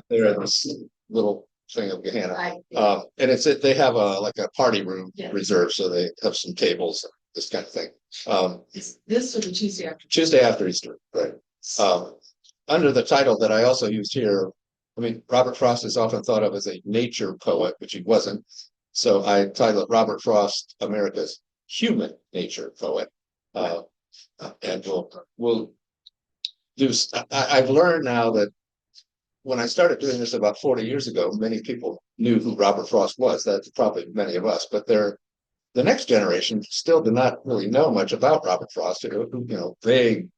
They're in this little thing of Gehenna. Right. And they have like a party room Yeah. reserved, so they have some tables, this kind of thing. Is this or the Tuesday after? Tuesday after Easter, right? Under the title that I also used here, I mean, Robert Frost is often thought of as a nature poet, which he wasn't. So I titled it Robert Frost, America's Human Nature Poet. And we'll do. I've learned now that when I started doing this about 40 years ago, many people knew who Robert Frost was. That's probably many of us, but the next generation still did not really know much about Robert Frost. Vague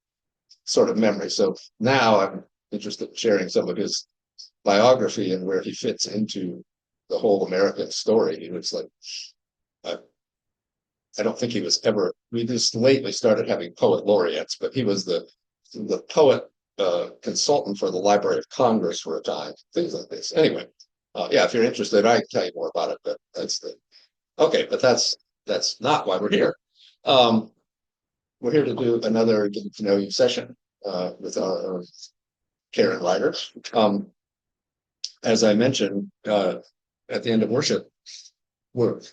sort of memory. So now I'm interested in sharing some of his biography and where he fits into the whole American story. He was like, I don't think he was ever. We just lately started having poet laureates, but he was the poet consultant for the Library of Congress for a time. Things like this. Anyway, yeah, if you're interested, I can tell you more about it. But okay. But that's not why we're here. We're here to do another getting to know you session with our Karen Ryder. As I mentioned at the end of worship,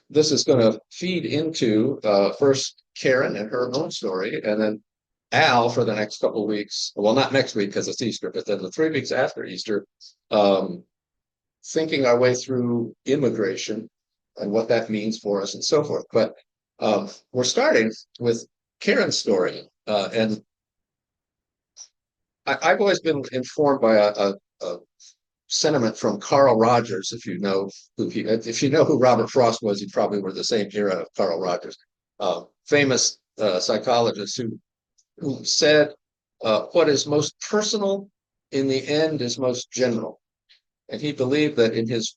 this is going to feed into first Karen and her own story, and then Al for the next couple of weeks. Well, not next week because it's Easter, but then the 3 weeks after Easter, thinking our way through immigration and what that means for us and so forth. But we're starting with Karen's story, and I've always been informed by a sentiment from Carl Rogers. If you know who Robert Frost was, you probably were the same era of Carl Rogers, famous psychologist who said, "What is most personal in the end is most general," and he believed that in his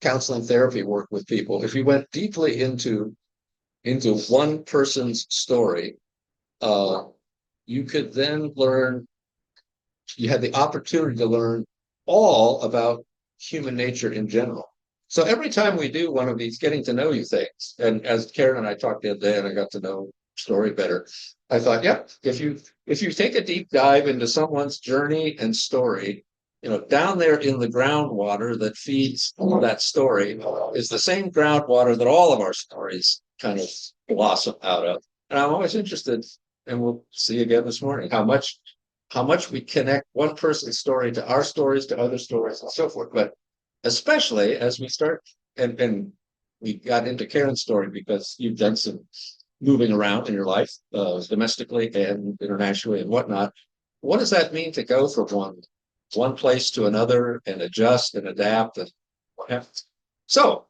counseling therapy work with people, if you went deeply into one person's story, you could then learn. You had the opportunity to learn all about human nature in general. So every time we do one of these getting to know you things, and as Karen and I talked the other day, and I got to know story better, I thought, yeah, if you take a deep dive into someone's journey and story, down there in the groundwater that feeds that story is the same groundwater that all of our stories kind of blossom out of. And I'm always interested, and we'll see again this morning, how much we connect one person's story to our stories, to other stories, and so forth. But especially as we start, and we got into Karen's story because you've done some moving around in your life, domestically and internationally and whatnot. What does that mean to go from one place to another and adjust and adapt and what happens? So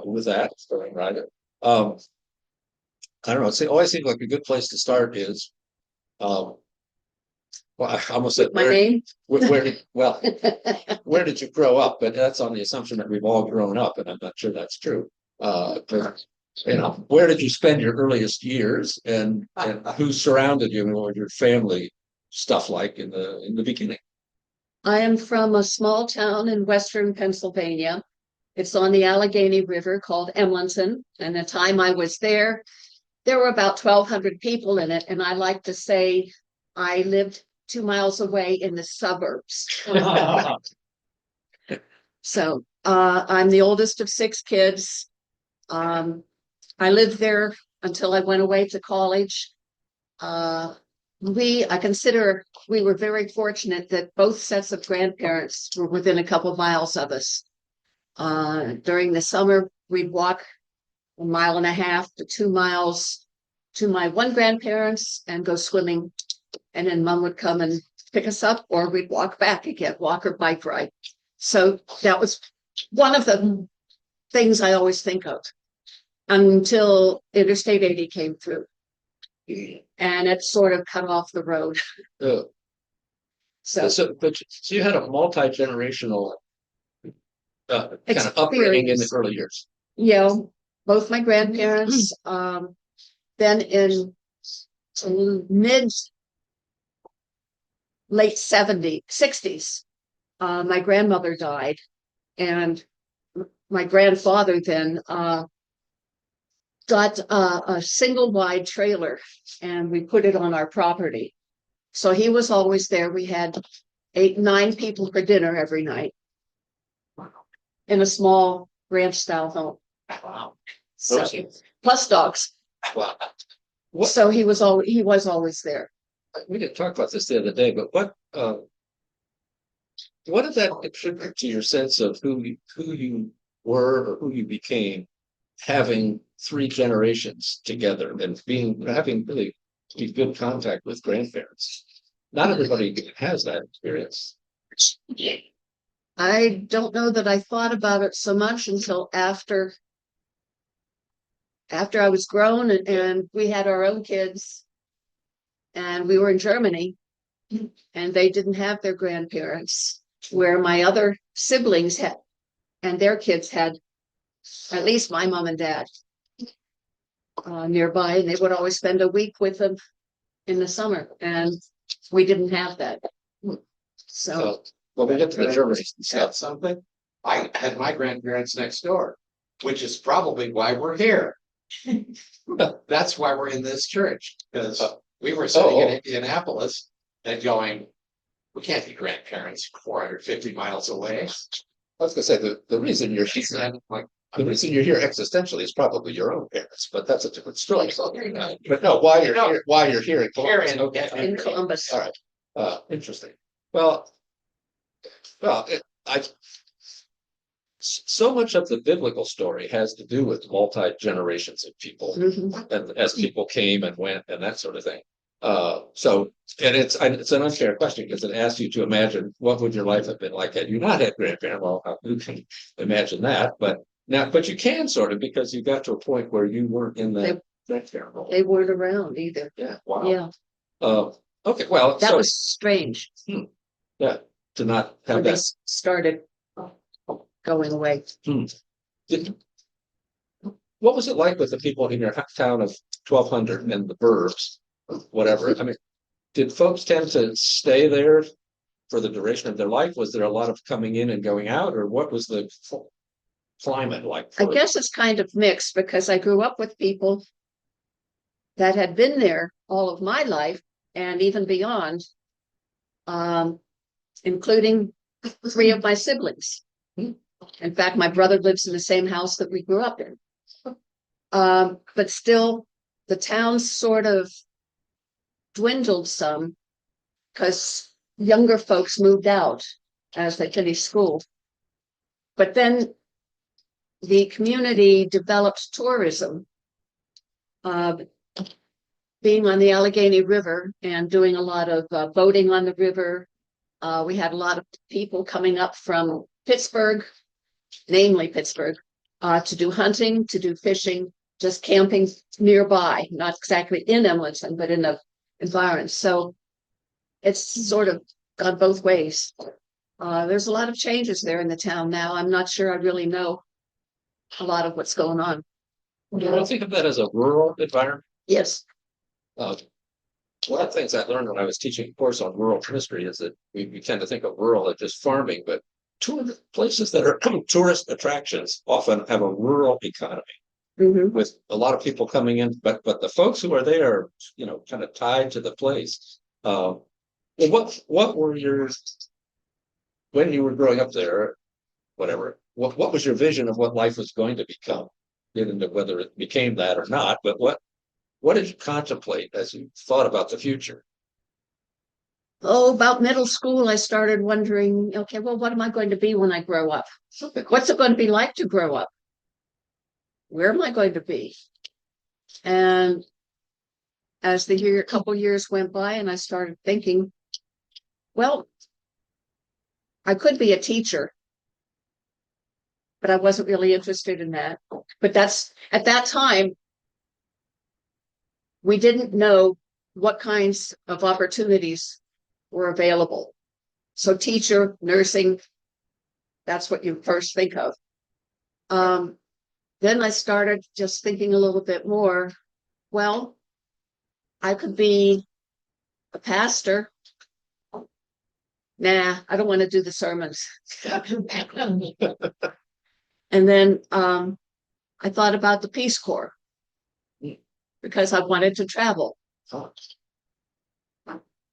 with that, starting right, I don't know. It always seems like a good place to start is. Well, I almost said my name. Where did you grow up? But that's on the assumption that we've all grown up, and I'm not sure that's true. Where did you spend your earliest years, and who surrounded you, and what was your family stuff like in the beginning? I am from a small town in western Pennsylvania. It's on the Allegheny River called Emlenton. And the time I was there were about 1,200 people in it. And I like to say I lived 2 miles away in the suburbs. So I'm the oldest of 6 kids. I lived there until I went away to college. I consider we were very fortunate that both sets of grandparents were within a couple of miles of us. During the summer, we'd walk 1.5 to 2 miles to my one grandparents and go swimming. And then Mom would come and pick us up, or we'd walk back again, walk or bike ride. So that was one of the things I always think of until Interstate 80 came through. And it sort of cut off the road. So you had a multi-generational kind of upbringing in the early years. Yeah, both my grandparents. Then in late 60s, my grandmother died, and my grandfather then got a single wide trailer, and we put it on our property. So he was always there. We had 8, 9 people for dinner every night in a small ranch style home. Wow. So, plus dogs. Wow. What, So he was always there. we didn't talk about this the other day, but what did that contribute to your sense of who you were or who you became, having 3 generations together and having really good contact with grandparents? Not everybody has that experience. I don't know that I thought about it so much until after I was grown and we had our own kids and we were in Germany and they didn't have their grandparents, where my other siblings had, and their kids had at least my mom and dad nearby, and they would always spend a week with them in the summer, and we didn't have that. So, So, well, we get to the Germany Said stuff. something. I had my grandparents next door, which is probably why we're here. That's why we're in this church, because we were sitting in Indianapolis and going, we can't be grandparents 450 miles away. I was gonna say the reason you're here, And like, the reason you're here existentially is probably your own parents, but that's a different story. So, but no, why you're here in Columbus? Here Okay. in Columbus. All right. Interesting. Well, so much of the biblical story has to do with multi-generations of people, Mhm. and as people came and went and that sort of thing. So, and it's an unfair question because it asks you to imagine what would your life have been like had you not had grandparents. Well, you can imagine that, but you can sort of, because you got to a point where you weren't in that grandparent role. They weren't around either. Yeah. Wow. Yeah, Okay. Well, that so was strange yeah, to not have when they that. started going away. Did, what was it like with the people in your town of 1,200 and the burbs, whatever? I mean, did folks tend to stay there for the duration of their life? Was there a lot of coming in and going out, or what was the climate like? I guess it's kind of mixed because I grew up with people that had been there all of my life and even beyond, including 3 of my siblings. In fact, my brother lives in the same house that we grew up in. But still, the town sort of dwindled some because younger folks moved out as they finished school. But then the community developed tourism, being on the Allegheny River and doing a lot of boating on the river. We had a lot of people coming up from Pittsburgh, namely Pittsburgh, to do hunting, to do fishing, just camping nearby, not exactly in Emlenton, but in the environment. So it's sort of gone both ways. There's a lot of changes there in the town now. I'm not sure I really know a lot of what's going on. I think of that as a rural environment. Yes. One of the things I learned when I was teaching a course on rural history is that we tend to think of rural as just farming, but places that are tourist attractions often have a rural economy with a lot of people coming in, but the folks who are there, kind of tied to the place. What were when you were growing up there, whatever, what was your vision of what life was going to become? Get into whether it became that or not, but what did you contemplate as you thought about the future? Oh, about middle school, I started wondering, okay, well, what am I going to be when I grow up? What's it going to be like to grow up? Where am I going to be? And as a couple years went by and I started thinking, well, I could be a teacher, but I wasn't really interested in that. But at that time, we didn't know what kinds of opportunities were available. So teacher, nursing, that's what you first think of. Then I started just thinking a little bit more. Well, I could be a pastor. Nah, I don't want to do the sermons. And then I thought about the Peace Corps because I wanted to travel.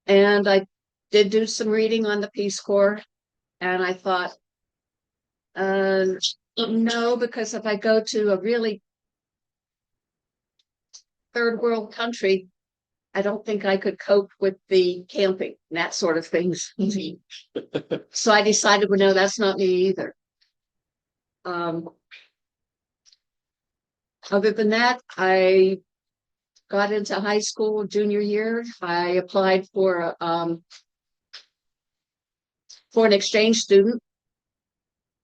And I did do some reading on the Peace Corps, and I thought, no, because if I go to a really third world country, I don't think I could cope with the camping and that sort of things. So I decided, well, no, that's not me either. Other than that, I got into high school junior year. I applied for an exchange student.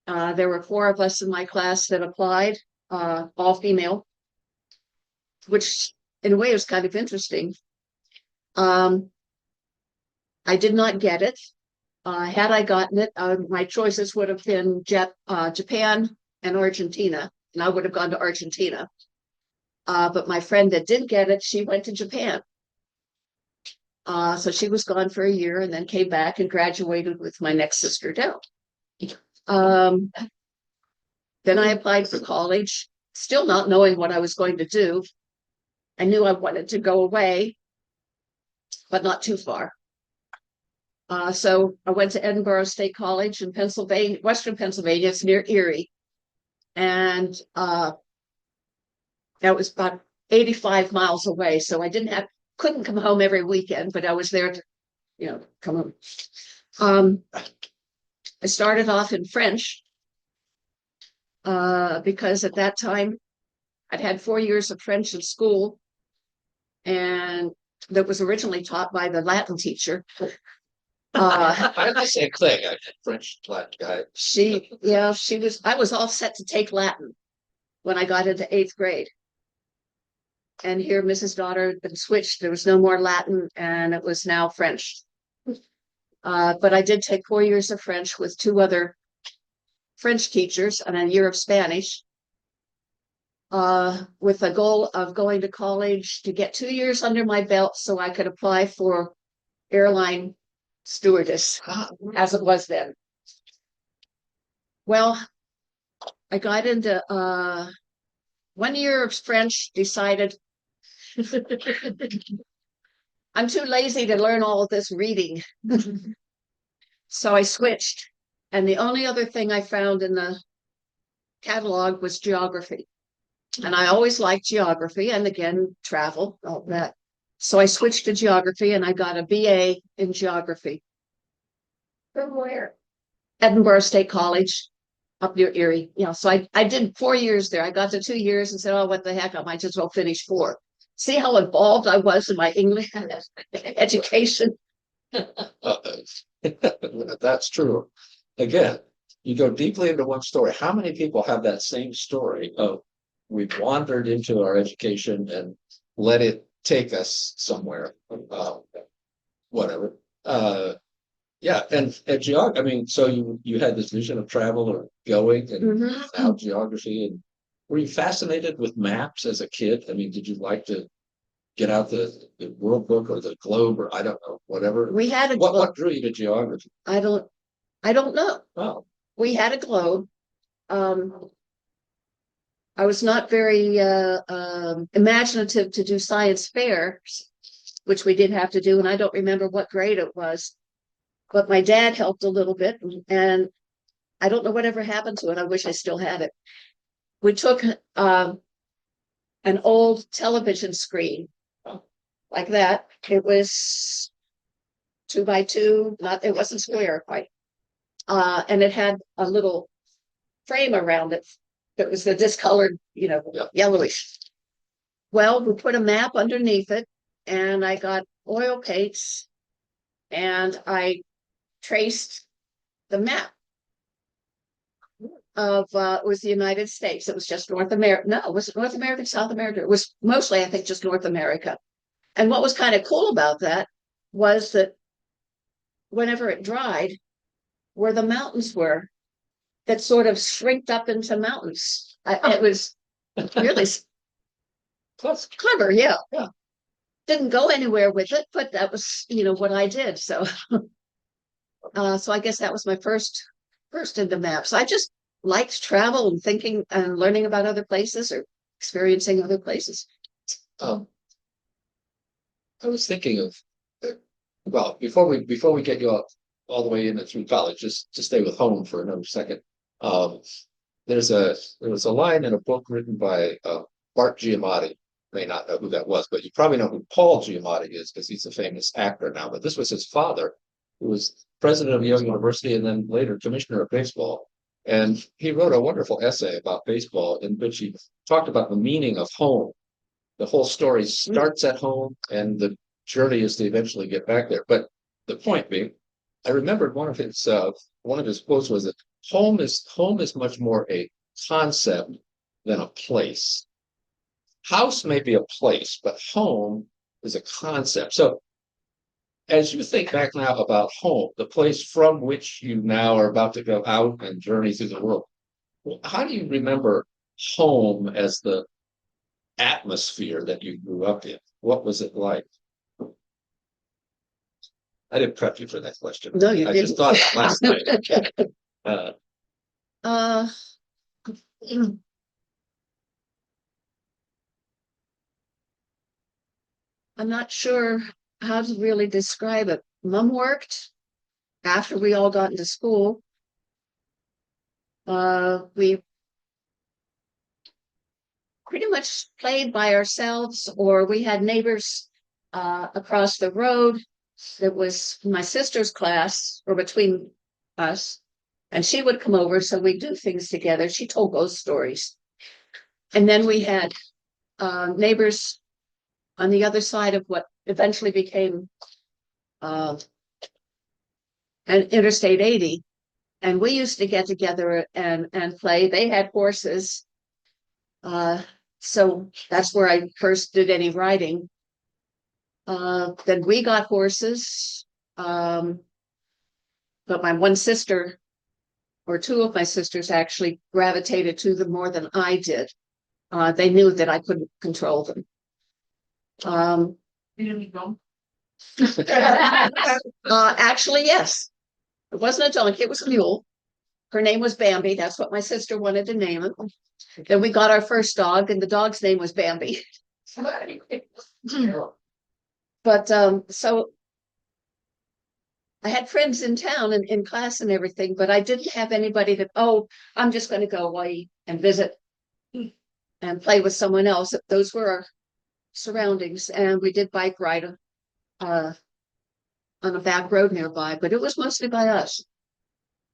There were 4 of us in my class that applied, all female, which in a way was kind of interesting. I did not get it. Had I gotten it, my choices would have been Japan and Argentina, and I would have gone to Argentina. But my friend that did get it, she went to Japan. So she was gone for a year and then came back and graduated with my next sister down. Then I applied for college, still not knowing what I was going to do. I knew I wanted to go away, but not too far. So I went to Edinburgh State College in Pennsylvania, Western Pennsylvania. It's near Erie. And that was about 85 miles away. So I couldn't come home every weekend, but I was there to, come home. I started off in French because at that time I'd had 4 years of French in school, and that was originally taught by the Latin teacher. I the same thing. I had French Latin guy. I was all set to take Latin when I got into 8th grade. And here Mrs. Daughter had been switched. There was no more Latin, and it was now French. But I did take 4 years of French with 2 other French teachers and a year of Spanish, with the goal of going to college to get 2 years under my belt so I could apply for airline stewardess, as it was then. Well, I got into 1 year of French, decided I'm too lazy to learn all of this reading. So I switched. And the only other thing I found in the catalog was geography. And I always liked geography, and again, travel, all that. So I switched to geography, and I got a BA in geography. From where? Edinburgh State College, up near Erie. So I did 4 years there. I got to 2 years and said, oh, what the heck, I might as well finish 4. See how involved I was in my English education? That's true. Again, you go deeply into one story. How many people have that same story of we've wandered into our education and let it take us somewhere, whatever. Yeah, and geography. I mean, so you had this vision of travel or going, and now geography. And were you fascinated with maps as a kid? I mean, did you like to get out the World Book or the Globe, or I don't know, whatever? We had a what globe. drew you to geography? I don't know. Oh, We had a globe. I was not very imaginative to do science fairs, which we did have to do, and I don't remember what grade it was. But my dad helped a little bit, and I don't know whatever happened to it. I wish I still had it. We took an old television screen like that. It was 2 by 2, it wasn't square quite. And it had a little frame around it that was the discolored, yellowish. Well, we put a map underneath it, and I got oil paints, and I traced the map of it was the United States. It was just North America. No, was it North America, South America? It was mostly, I think, just North America. And what was kind of cool about that was that whenever it dried, where the mountains were, that sort of shrinked up into mountains. It was really clever, yeah. Didn't go anywhere with it, but that was, what I did. So, so I guess that was my first into maps. I just liked travel and thinking and learning about other places or experiencing other places. I was thinking of well, before we get you all the way in and through college, just to stay with home for another second. Um, there was a line in a book written by Bart Giamatti. May not know who that was, but you probably know who Paul Giamatti is because he's a famous actor now. But this was his father, who was president of Yale University and then later commissioner of baseball. And he wrote a wonderful essay about baseball in which he talked about the meaning of home. The whole story starts at home and the journey is to eventually get back there. But the point being, I remembered one of his quotes was that home is much more a concept than a place. House may be a place, but home is a concept. So as you think back now about home, the place from which you now are about to go out and journey through the world, how do you remember home as the atmosphere that you grew up in? What was it like? I didn't prep you for that question. No, you I didn't. just thought of it last night. Uh, Uh, I'm not sure how to really describe it. Mom worked after we all got into school. We pretty much played by ourselves, or we had neighbors across the road that was my sister's class, or between us, and she would come over, so we'd do things together. She told ghost stories. And then we had neighbors on the other side of what eventually became an Interstate 80. And we used to get together and play. They had horses. So that's where I first did any riding. Then we got horses. But my one sister, or two of my sisters, actually gravitated to them more than I did. They knew that I couldn't control them. Actually, yes. It wasn't a donkey, it was a mule. Her name was Bambi. That's what my sister wanted to name it. Then we got our first dog, and the dog's name was Bambi. But so I had friends in town and in class and everything, but I didn't have anybody that, oh, I'm just going to go away and visit and play with someone else. Those were our surroundings, and we did bike ride on a back road nearby, but it was mostly by us.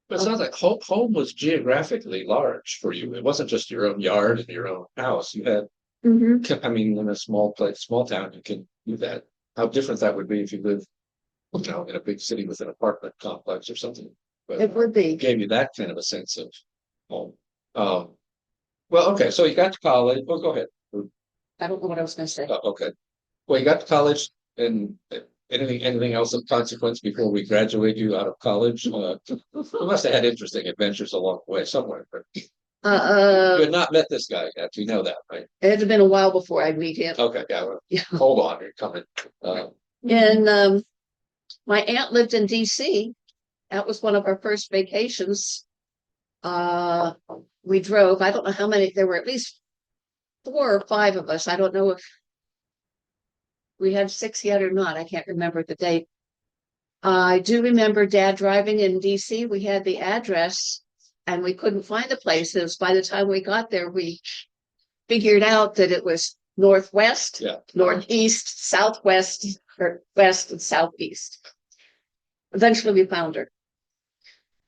But it sounds like home was geographically large for you. It wasn't just your own yard and your own house. You had, I mean, in a small place, small town, you can do that. How different that would be if you lived, you know, in a big city with an apartment complex or something. But It would be. it gave you that kind of a sense of home. Well, okay, so you got to college. Oh, go ahead. I don't know what I was going to say. Okay. Well, you got to college, and anything else of consequence before we graduate you out of college? You must have had interesting adventures along the way somewhere. But you had not met this guy yet. You know that, right? It had been a while before I'd meet him. Okay, yeah. Well, Yeah. hold on, you're coming. And my aunt lived in DC. That was one of our first vacations. We drove. I don't know how many. There were at least 4 or 5 of us. I don't know if we had 6 yet or not. I can't remember the date. I do remember Dad driving in DC. We had the address and we couldn't find the places. By the time we got there, we figured out that it was northwest, northeast, southwest, or west and southeast. Eventually we found her.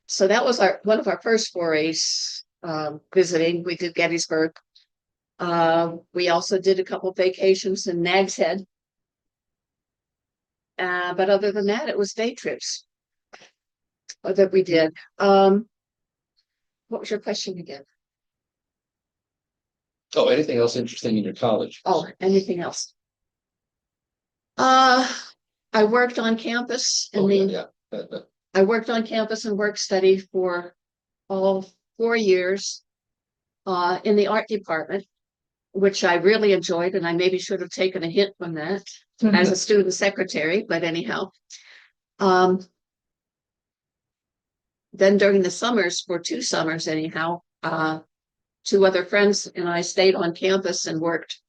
So that was one of our first forays visiting. We did Gettysburg. We also did a couple of vacations in Nag's Head. But other than that, it was day trips that we did. What was your question again? Oh, anything else interesting in your college? Oh, anything else? I worked on campus I worked on campus and work study for all 4 years in the art department, which I really enjoyed, and I maybe should have taken a hint from that as a student secretary, but anyhow. Then during the summers, for 2 summers anyhow, 2 other friends and I stayed on campus and worked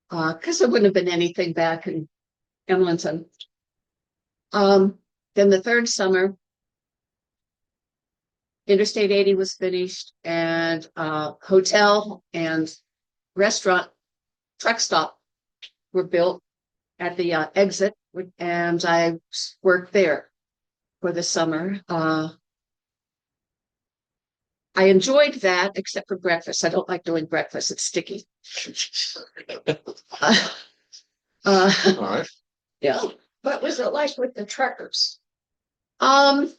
because there wouldn't have been anything back in Emlenton. Then the third summer, Interstate 80 was finished, and hotel and restaurant truck stop were built at the exit, and I worked there for the summer. I enjoyed that, except for breakfast. I don't like doing breakfast; it's sticky. Uh, All right. yeah. What was it like with the truckers Um.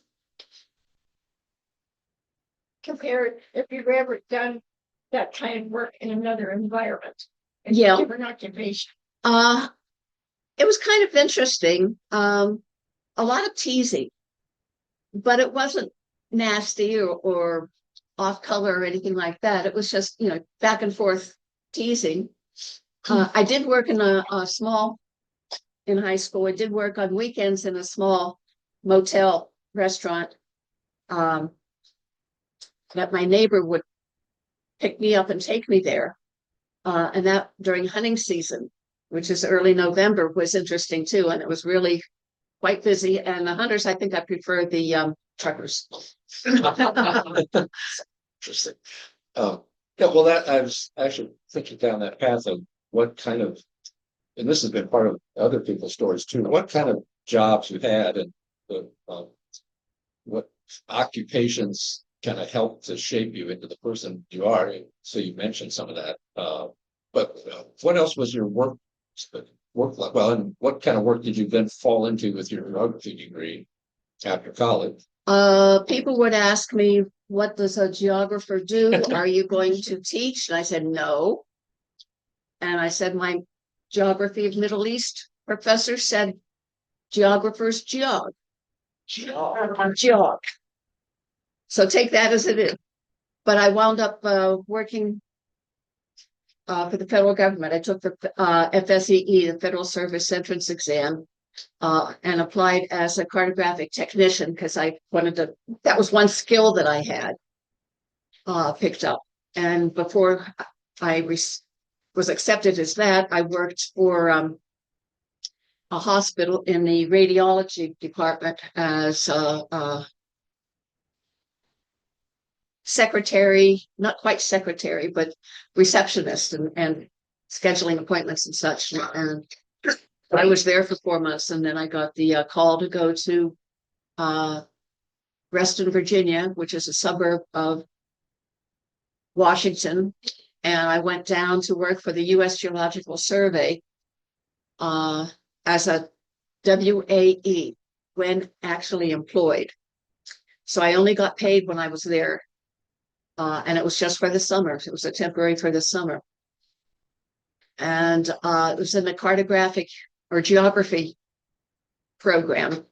compared, if you've ever done that kind of work in another environment? In a Yeah. different occupation. It was kind of interesting. A lot of teasing, but it wasn't nasty or off color or anything like that. It was just, back and forth teasing. I did work in a small, in high school. I did work on weekends in a small motel restaurant. That my neighbor would pick me up and take me there. And that during hunting season, which is early November, was interesting too. And it was really quite busy. And the hunters, I think I prefer the truckers. Interesting. Yeah, well, that I was actually thinking down that path of what kind of, and this has been part of other people's stories too, what kind of jobs you had and the, what occupations kind of helped to shape you into the person you are. So you mentioned some of that. But what else was your work like? Well, and what kind of work did you then fall into with your geography degree after college? People would ask me, what does a geographer do? Are you going to teach? And I said, no. And I said, my geography of Middle East professor said, geographers geog. Geog. So take that as it is. But I wound up working for the federal government. I took the FSEE, the Federal Service Entrance Exam, and applied as a cartographic technician because I wanted to, that was one skill that I had picked up. And before I was accepted as that, I worked for a hospital in the radiology department as a secretary, not quite secretary, but receptionist and scheduling appointments and such. And I was there for 4 months, and then I got the call to go to Reston, Virginia, which is a suburb of Washington. And I went down to work for the U.S. Geological Survey as a WAE when actually employed. So I only got paid when I was there. And it was just for the summer. It was a temporary for the summer. And it was in the cartographic or geography program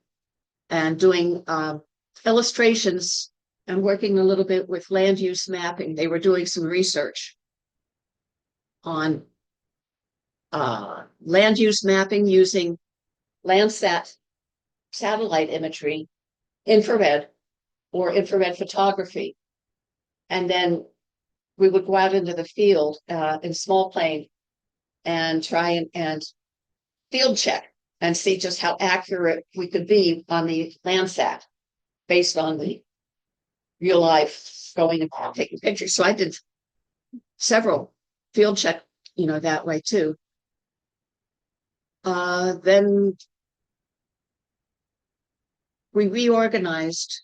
and doing illustrations and working a little bit with land use mapping. They were doing some research on land use mapping using Landsat satellite imagery, infrared or infrared photography. And then we would go out into the field in small plane and try and field check and see just how accurate we could be on the Landsat based on the real life going and taking pictures. So I did several field check, that way too. Then we reorganized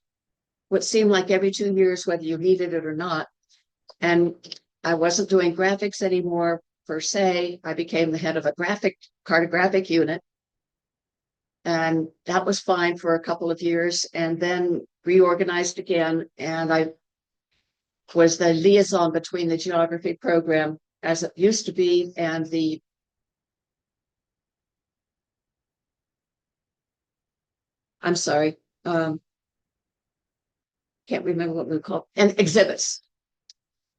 what seemed like every 2 years, whether you needed it or not. And I wasn't doing graphics anymore per se. I became the head of a cartographic unit. And that was fine for a couple of years, and then reorganized again. And I was the liaison between the geography program as it used to be and the I'm sorry, can't remember what we call and exhibits.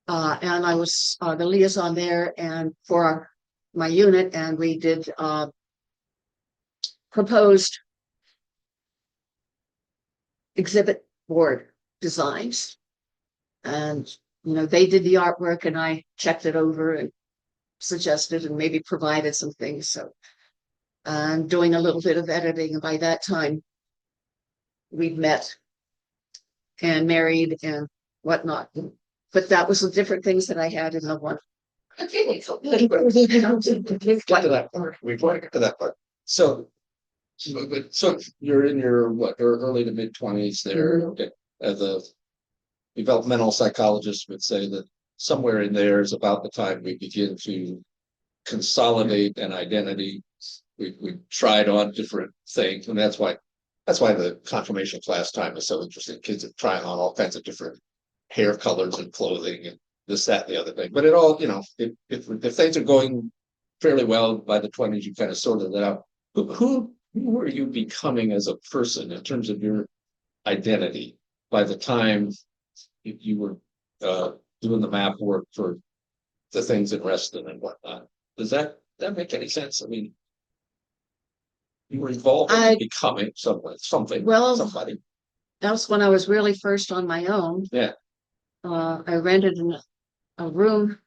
And I was the liaison there and for my unit, and we did proposed exhibit board designs. And, they did the artwork and I checked it over and suggested and maybe provided some things. So and doing a little bit of editing. And by that time, we'd met and married and whatnot. But that was the different things that I had in the one. We've got to that part. We've got to get to that part. So, so you're in your what, early to mid 20s there. Okay. The developmental psychologists would say that somewhere in there is about the time we begin to consolidate an identity. We tried on different things, and that's why the confirmation class time is so interesting. Kids are trying on all kinds of different hair colors and clothing and this, that, and the other thing. But it all, if things are going fairly well by the 20s, you kind of sorted it out. Who were you becoming as a person in terms of your identity by the time you were doing the map work for the things in Reston and whatnot? Does that make any sense? I mean, you were involved in becoming something, Well, somebody. that was when I was really first on my own. Yeah. I rented a room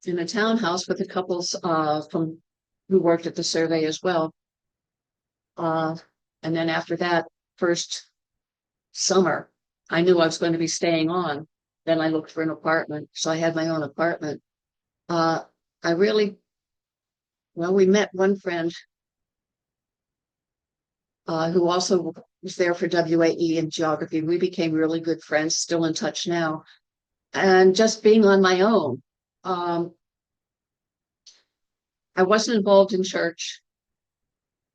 in a townhouse with a couples from who worked at the survey as well. And then after that first summer, I knew I was going to be staying on. Then I looked for an apartment. So I had my own apartment. We met one friend who also was there for WAE and geography. We became really good friends, still in touch now. And just being on my own. I wasn't involved in church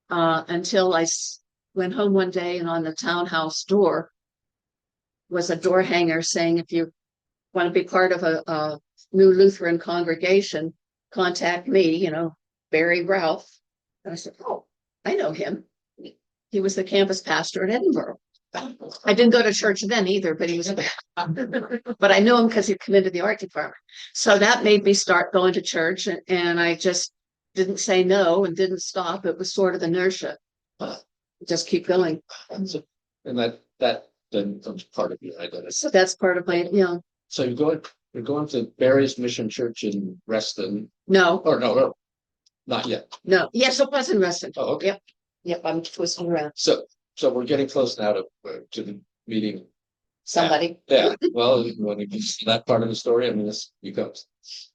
until I went home one day, and on the townhouse door was a door hanger saying, if you want to be part of a new Lutheran congregation, contact me, Barry Ralph. And I said, oh, I know him. He was the campus pastor at Edinburgh. I didn't go to church then either, but he was, but I knew him because he come into the art department. So that made me start going to church, and I just didn't say no and didn't stop. It was sort of inertia. Just keep going. And that then becomes part of your identity. So that's part of my, So you're going to Barry's Mission Church in Reston. no, Or no, not yet. no. Yes, it was in Reston. Oh, okay. Yep, I'm twisting around. So we're getting close now to the meeting. Somebody. Yeah. Well, you want to give that part of the story? I mean, this becomes.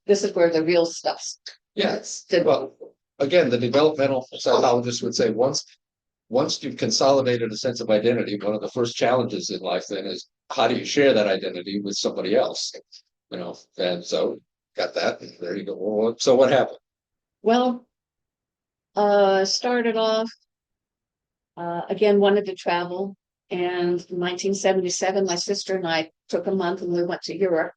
This is where the real stuff's. Yeah. Well, again, the developmental psychologist would say once you've consolidated a sense of identity, one of the first challenges in life then is how do you share that identity with somebody else? And so got that. And there you go. Well, so what happened? Well, started off, again, wanted to travel. And in 1977, my sister and I took a month and we went to Europe.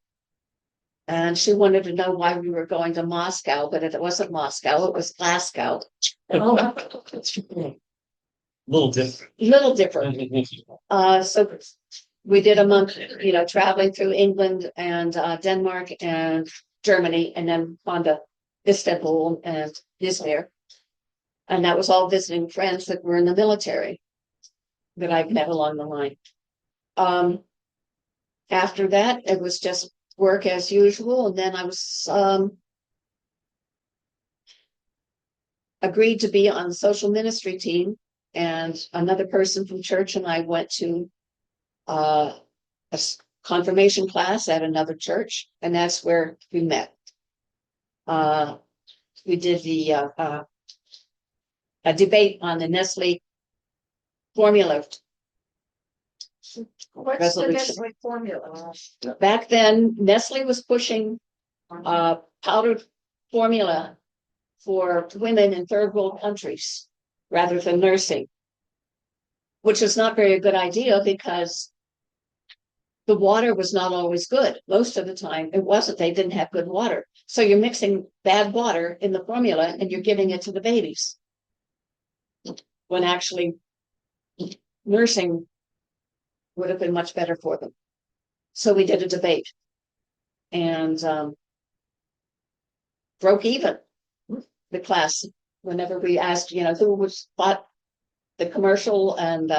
And she wanted to know why we were going to Moscow, but it wasn't Moscow, it was Glasgow. Little different. Little different. So we did a month, traveling through England and Denmark and Germany, and then on to Istanbul and Izmir. And that was all visiting friends that were in the military that I've met along the line. After that, it was just work as usual. And then I was agreed to be on the social ministry team, and another person from church and I went to a confirmation class at another church, and that's where we met. We did a debate on the Nestle formula. What's the Resolution. Nestle formula? Back then, Nestle was pushing powdered formula for women in third world countries rather than nursing, which is not very a good idea because the water was not always good. Most of the time it wasn't. They didn't have good water. So you're mixing bad water in the formula and you're giving it to the babies, when actually nursing would have been much better for them. So we did a debate and broke even the class whenever we asked, who was fought the commercial and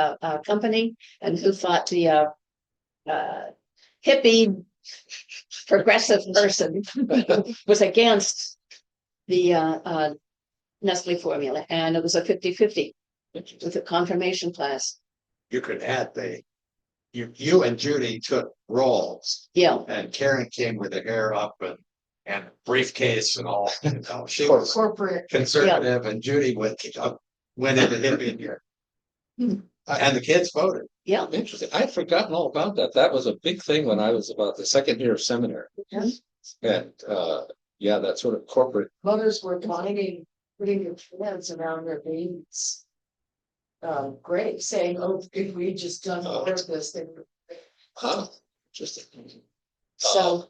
company and who fought the hippie progressive person was against the Nestle formula, and it was a 50-50 with a confirmation class. You could add you and Judy took roles Yeah, and Karen came with the hair up and briefcase and all, you know, she was Corporate. conservative and Judy went into hippie here. Hmm. And the kids voted. yeah. Interesting. I'd forgotten all about that. That was a big thing when I was about the second year of seminary. Yes. And, yeah, that sort of corporate, Mothers were lining, putting their hands around their babies. Great, saying, oh, if we just done more of this, they would. huh, interesting. So,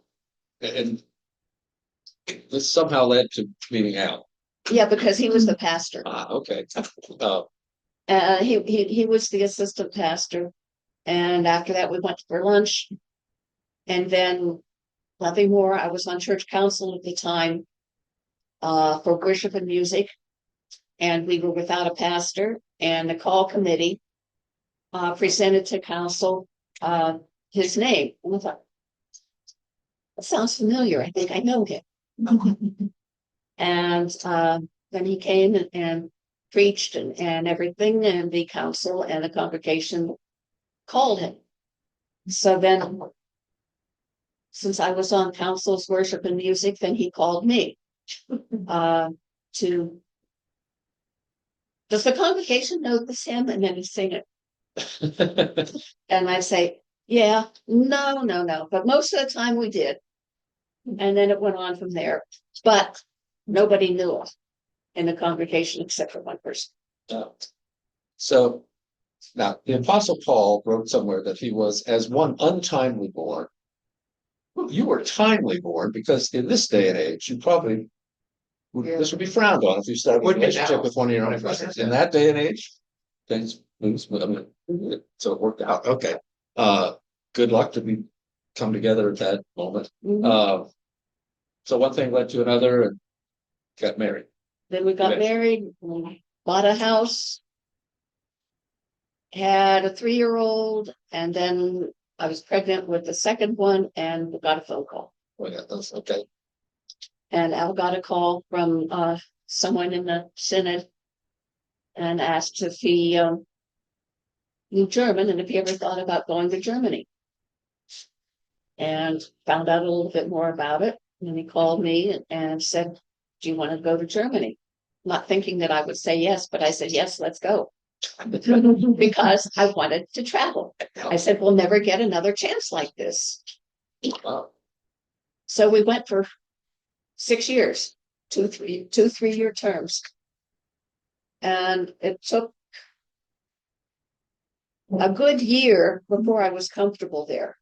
And this somehow led to meeting Al. yeah, because he was the pastor. Okay. He was the assistant pastor. And after that, we went for lunch. And then nothing more. I was on church council at the time for worship and music. And we were without a pastor, and the call committee presented to council his name. And I thought, that sounds familiar. I think I know him. And then he came and preached and everything, and the council and the congregation called him. So then, since I was on council's worship and music, then he called me to. Does the congregation know this hymn? And then he sing it. And I say, yeah, no. But most of the time we did. And then it went on from there. But nobody knew us in the congregation except for one person. So now the Apostle Paul wrote somewhere that he was as one untimely born. You were timely born because in this day and age, you probably this would be frowned on if you started a Would be relationship now. with one of your own brothers. In that day and age, things moves. I mean, so it worked out. Okay. Good luck to be come together at that moment. Mhm. So one thing led to another and got married. Then we got married, bought a house, had a 3-year-old, and then I was pregnant with the second one and got a phone call. Oh, yeah, that's okay. And Al got a call from someone in the Synod and asked if he knew German and if he ever thought about going to Germany. And found out a little bit more about it. And he called me and said, do you want to go to Germany? Not thinking that I would say yes, but I said, yes, let's go. Because I wanted to travel. I said, we'll never get another chance like this. Wow. So we went for 6 years, 3-year terms. And it took a good year before I was comfortable there.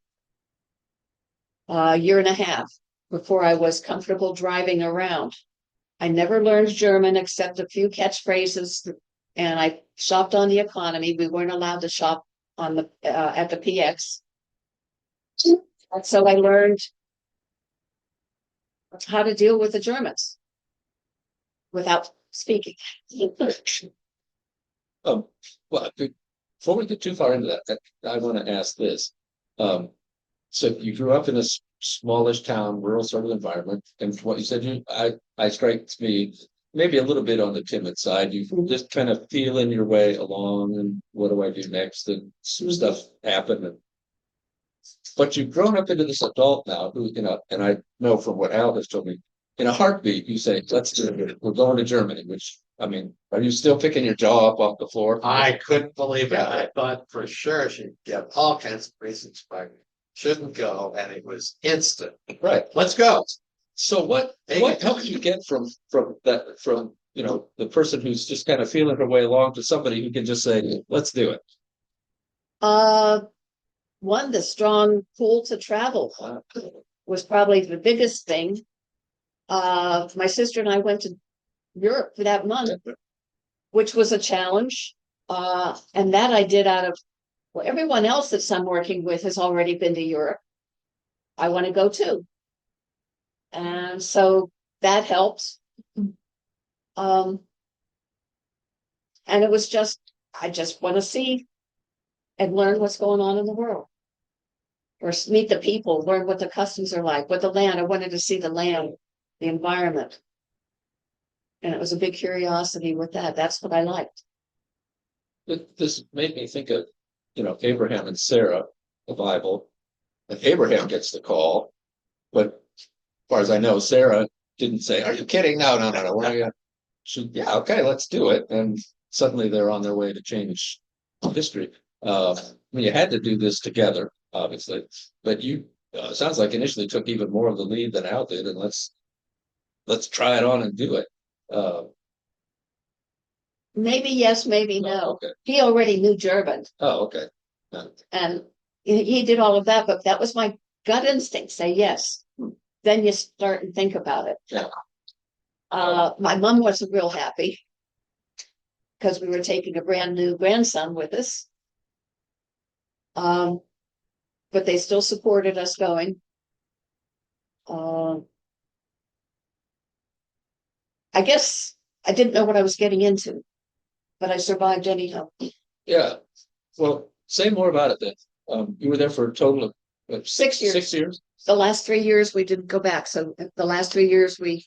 A year and a half before I was comfortable driving around. I never learned German except a few catchphrases, and I shopped on the economy. We weren't allowed to shop on the at the PX. And so I learned how to deal with the Germans without speaking. Well, before we get too far into that, I want to ask this. So you grew up in a smallish town, rural sort of environment, and from what you said, I strikes me maybe a little bit on the timid side. You just kind of feeling your way along, and what do I do next? And some stuff happened. But you've grown up into this adult now, who and I know from what Al has told me, in a heartbeat, you say, "Let's do it. We're going to Germany." Which I mean, are you still picking your jaw up off the floor? I couldn't believe it. I thought for sure she'd get all kinds of reasons why we shouldn't go, and it was instant. Right. Let's go. So what helped you get from the person who's just kind of feeling her way along to somebody who can just say, let's do it? One, the strong pull to travel was probably the biggest thing. My sister and I went to Europe for that month, which was a challenge. And that I did out of, well, everyone else that I'm working with has already been to Europe. I want to go too. And so that helps. And it was I just want to see and learn what's going on in the world. Or meet the people, learn what the customs are like, what the land. I wanted to see the land, the environment. And it was a big curiosity with that. That's what I liked. This made me think of, Abraham and Sarah, the Bible, and Abraham gets the call, but as far as I know, Sarah didn't say, "Are you kidding? No, no, no, no. We're gonna yeah, okay, let's do it." And suddenly they're on their way to change history. I mean, you had to do this together, obviously, but you sounds like initially took even more of the lead than Al did, and let's try it on and do it. Uh, Maybe yes, maybe no. okay. He already knew German Oh, okay. and he did all of that, but that was my gut instinct, say yes. Then you start and think about it. Yeah. My mom wasn't real happy because we were taking a brand new grandson with us. But they still supported us going. I guess I didn't know what I was getting into, but I survived anyhow. Yeah. Well, say more about it then. You were there for a total of 6 years. 6 years. The last 3 years we didn't go back. So the last 3 years we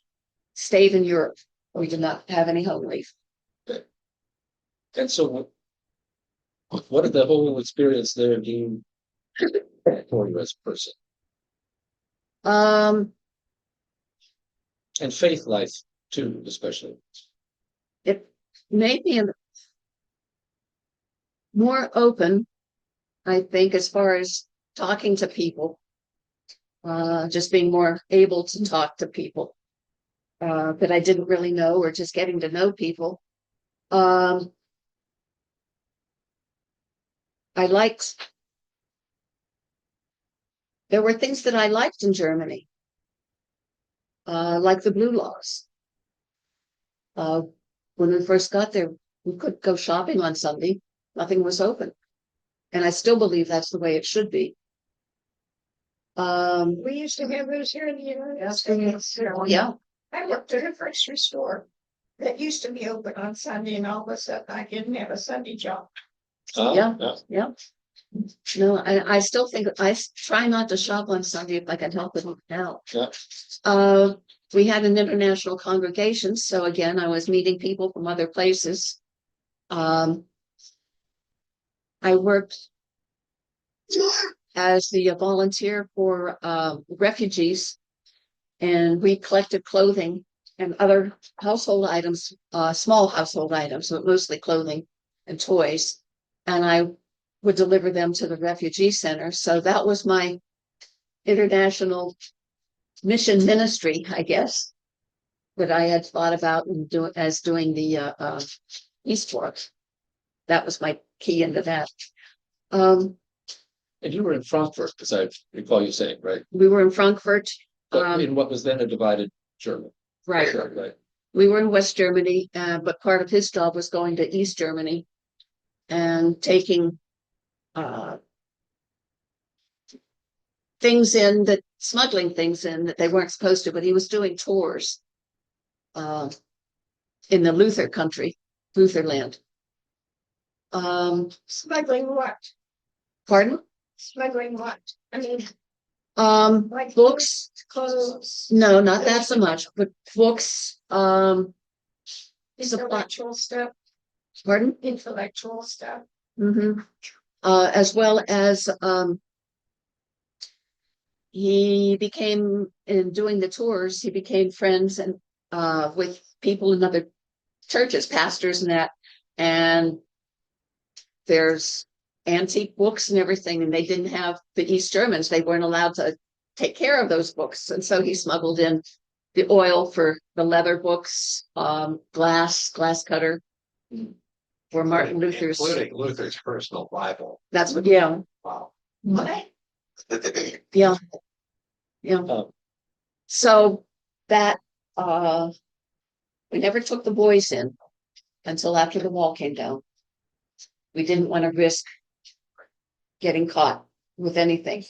stayed in Europe. We did not have any home leave. And so, what did the whole experience there do for you as a person Um, and faith life too, especially? it made me more open, I think, as far as talking to people. Just being more able to talk to people that I didn't really know, or just getting to know people. I liked, there were things that I liked in Germany, like the blue laws. When we first got there, we couldn't go shopping on Sunday. Nothing was open. And I still believe that's the way it should be. We used to have those here in the United States. Yeah, I worked at a grocery store that used to be open on Sunday, and all of a sudden I didn't have a Sunday job. Yeah. yeah. No, I still think try not to shop on Sunday if I can help it now. Yeah. We had an international congregation, so again, I was meeting people from other places. I worked as the volunteer for refugees, and we collected clothing and other household items, small household items, but mostly clothing and toys. And I would deliver them to the refugee center. So that was my international mission ministry, I guess, that I had thought about and doing the East work. That was my key into that. And you were in Frankfurt, because I recall you saying, right? We were in Frankfurt. In what was then a divided Germany. Right. Right. We were in West Germany, but part of his job was going to East Germany and taking smuggling things in that they weren't supposed to, but he was doing tours in the Luther country, Lutherland. Smuggling what? Pardon? Smuggling what? I mean, like Books. clothes, No, not that so much, but books. intellectual stuff, Pardon? intellectual stuff. Mm-hmm. As well as he became, in doing the tours, he became friends and with people in other churches, pastors and that. And there's antique books and everything, and they didn't have the East Germans. They weren't allowed to take care of those books. And so he smuggled in the oil for the leather books, glass cutter for Martin Luther's. Including Luther's personal Bible. That's what, yeah. Wow. What? Yeah. Yeah. So that we never took the boys in until after the wall came down. We didn't want to risk getting caught with anything.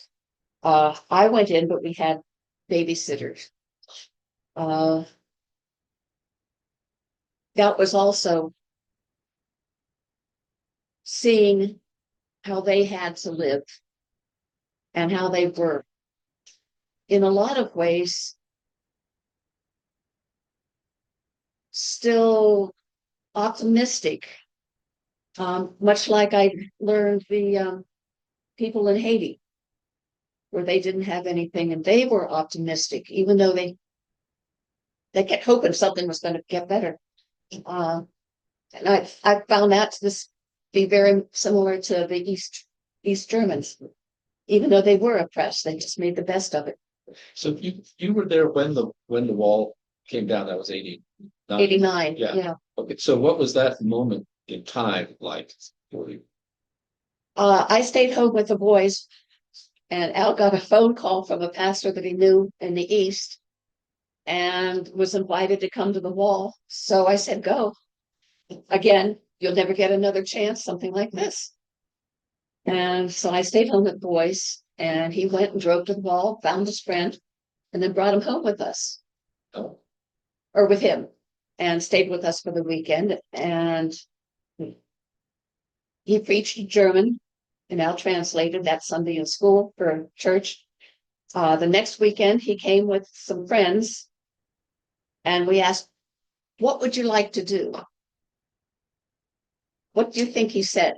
I went in, but we had babysitters. That was also seeing how they had to live and how they were, in a lot of ways, still optimistic. Much like I learned the people in Haiti, where they didn't have anything and they were optimistic, even though they kept hoping something was going to get better. And I found that to this be very similar to the East Germans, even though they were oppressed, they just made the best of it. So you were there when the wall came down, that was 89. 89, Yeah. yeah. Okay, so what was that moment in time like for you? I stayed home with the boys, and Al got a phone call from a pastor that he knew in the East and was invited to come to the wall. So I said, go. Again, you'll never get another chance, something like this. And so I stayed home with the boys, and he went and drove to the wall, found his friend, and then brought him home with us, Oh, or with him, and stayed with us for the weekend. And he preached in German, and Al translated that Sunday in school for church. The next weekend, he came with some friends, and we asked, what would you like to do? What do you think he said?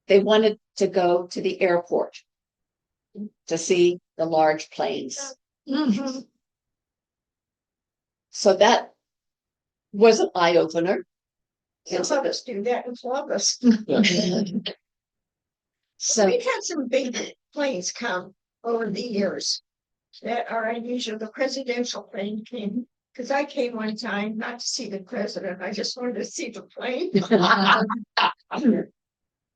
They wanted to go to the airport to see the large planes. Mhm. So that was an eye opener. Some of us do that in Columbus. So We've had some big planes come over the years that are unusual. The presidential plane came, because I came one time not to see the president, I just wanted to see the plane.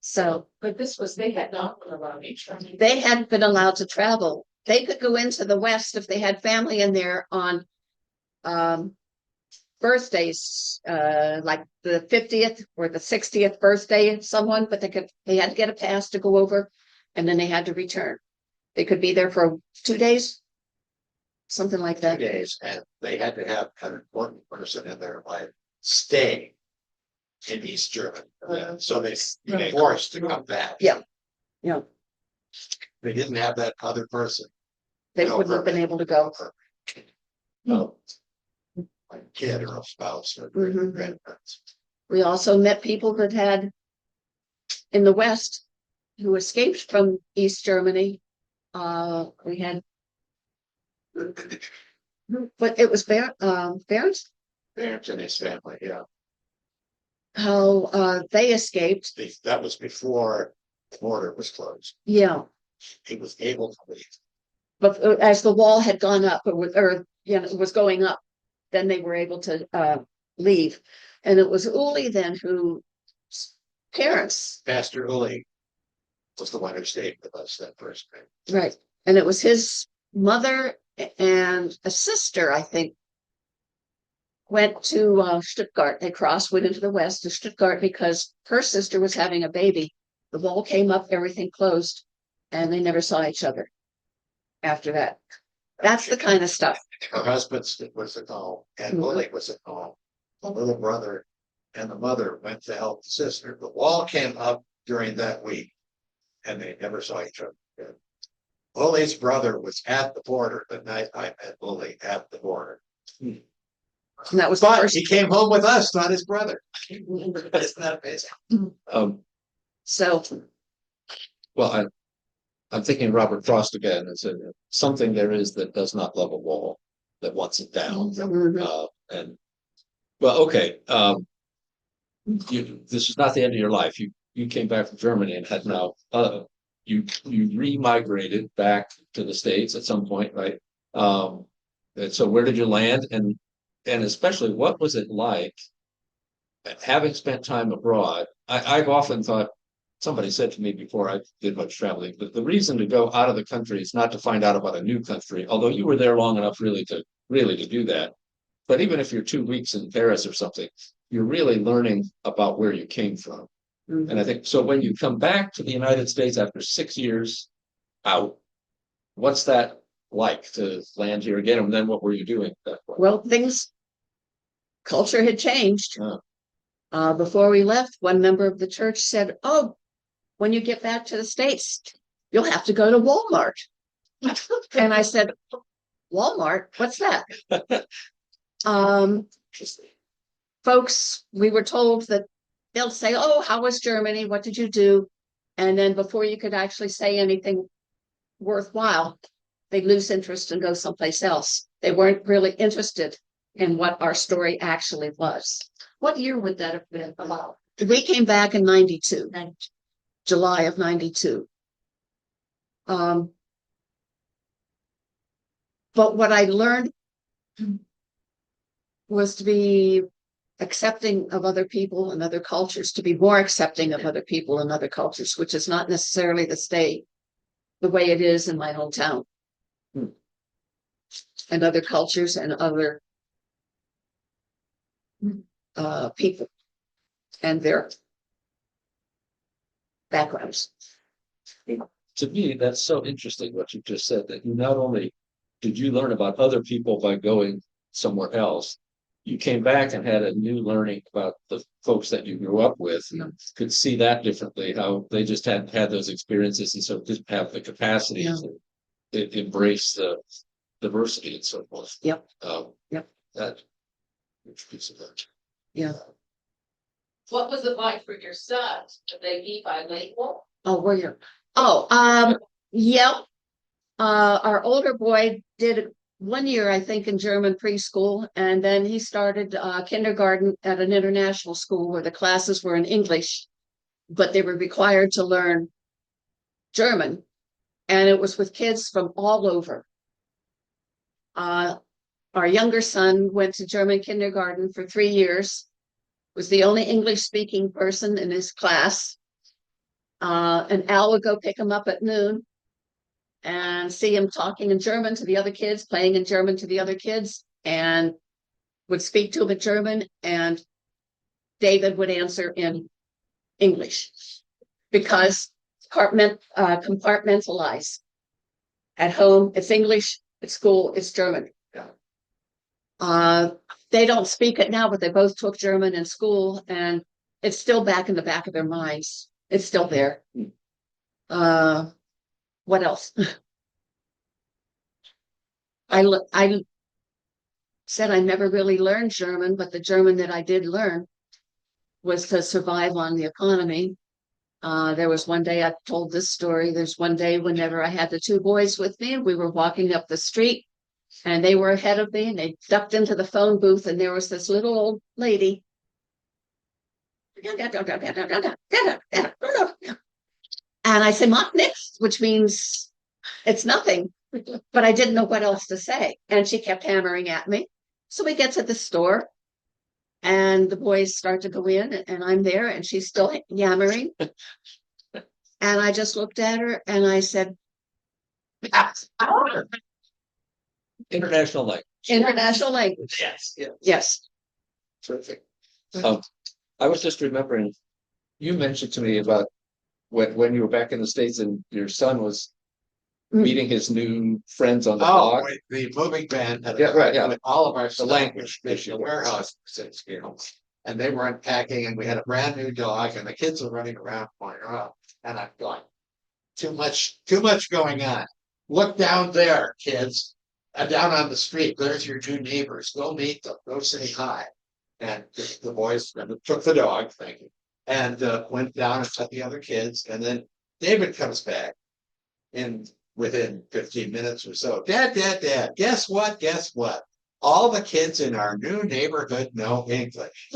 so But this was, they had not been around each other. they hadn't been allowed to travel. They could go into the West if they had family in there on birthdays, like the 50th or the 60th birthday of someone, but they had to get a pass to go over, and then they had to return. They could be there for 2 days, something like 2 that. days, and they had to have an important person in their life stay in East Germany. So they forced to come back. Yeah. Yeah, They didn't have that other person. they No wouldn't have been permit. able to go. No. Like a kid or a spouse or Mhm. grandparents. We also met people that had in the West who escaped from East Germany. We had, but it was Barents, Parents and his family, yeah. how they escaped. That was before the border was closed. Yeah, He was able to leave. but as the wall had gone up, or you know, it was going up, then they were able to leave. And it was Uli then who parents, Pastor Uli was the one who stayed with us that first night. right? And it was his mother and a sister, I think, went to Stuttgart. They went into the West to Stuttgart because her sister was having a baby. The wall came up, everything closed, and they never saw each other after that. That's the kind of stuff. Her husband was at home, and Mhm. Uli was at home. The little brother and the mother went to help the sister. The wall came up during that week, and they never saw each other again. Uli's brother was at the border the night I met Uli at the border. And that was the But first. he came home with us, not his brother. Isn't that amazing? So Well, I'm thinking Robert Frost again. It's something there is that does not love a wall, that wants it down. mhm. And well, okay. This is not the end of your life. You came back from Germany and had now you re-migrated back to the States at some point, right? And so where did you land? And especially what was it like having spent time abroad? I've often thought, somebody said to me before I did much traveling, but the reason to go out of the country is not to find out about a new country, although you were there long enough really to do that. But even if you're 2 weeks in Paris or something, you're really learning about where you came from. Mhm. And I think so when you come back to the United States after 6 years out, what's that like to land here again? And then what were you doing at that point? Well, culture had changed. Yeah. Before we left, one member of the church said, "Oh, when you get back to the States, you'll have to go to Walmart." And I said, Walmart, what's that? Um, folks, we were told that they'll say, oh, how was Germany? What did you do? And then before you could actually say anything worthwhile, they'd lose interest and go someplace else. They weren't really interested in what our story actually was. What year would that have been about? We came back in 92, July of 92. But what I learned was to be accepting of other people and other cultures, to be more accepting of other people and other cultures, which is not necessarily the way it is in my hometown. And other cultures and other people and their backgrounds. To me, that's so interesting what you just said, that you not only did you learn about other people by going somewhere else, you came back and had a new learning about the folks that you grew up with, and could see that differently, how they just hadn't had those experiences and so didn't have the capacity to embrace the diversity and so forth. Yep. Yep. That huge piece of that. Yeah. What was it like for your sons? Did they be bilingual? Oh, were you? Oh, yeah. Our older boy did 1 year, I think, in German preschool, and then he started kindergarten at an international school where the classes were in English, but they were required to learn German, and it was with kids from all over. Our younger son went to German kindergarten for 3 years, was the only English-speaking person in his class. And Al would go pick him up at noon and see him talking in German to the other kids, playing in German to the other kids, and would speak to him in German, and David would answer in English because compartmentalize. At home, it's English. At school, it's German. They don't speak it now, but they both took German in school, and it's still back in the back of their minds. It's still there. What else? I said I never really learned German, but the German that I did learn was to survive on the economy. There was one day, I told this story, there's one day whenever I had the 2 boys with me, we were walking up the street and they were ahead of me and they ducked into the phone booth, and there was this little old lady. And I said, "Mach nichts," which means it's nothing, but I didn't know what else to say. And she kept hammering at me. So we get to the store and the boys start to go in, and I'm there and she's still yammering. And I just looked at her and I said, International language. international language. Yes. Yes. Terrific. I was just remembering, you mentioned to me about when you were back in the States and your son was meeting his new friends on the block. The moving van had Yeah, right, yeah. with all of our stuff, language in the warehouse, you know, and they were unpacking, and we had a brand new dog, and the kids were running around pointing around, and I'm going, too much going on. Look down there, kids, down on the street. There's your new neighbors. Go meet them. Go say hi. And the boys took the dog, thank you, and went down and met the other kids, and then David comes back within 15 minutes or so. Dad, guess what? All the kids in our new neighborhood know English.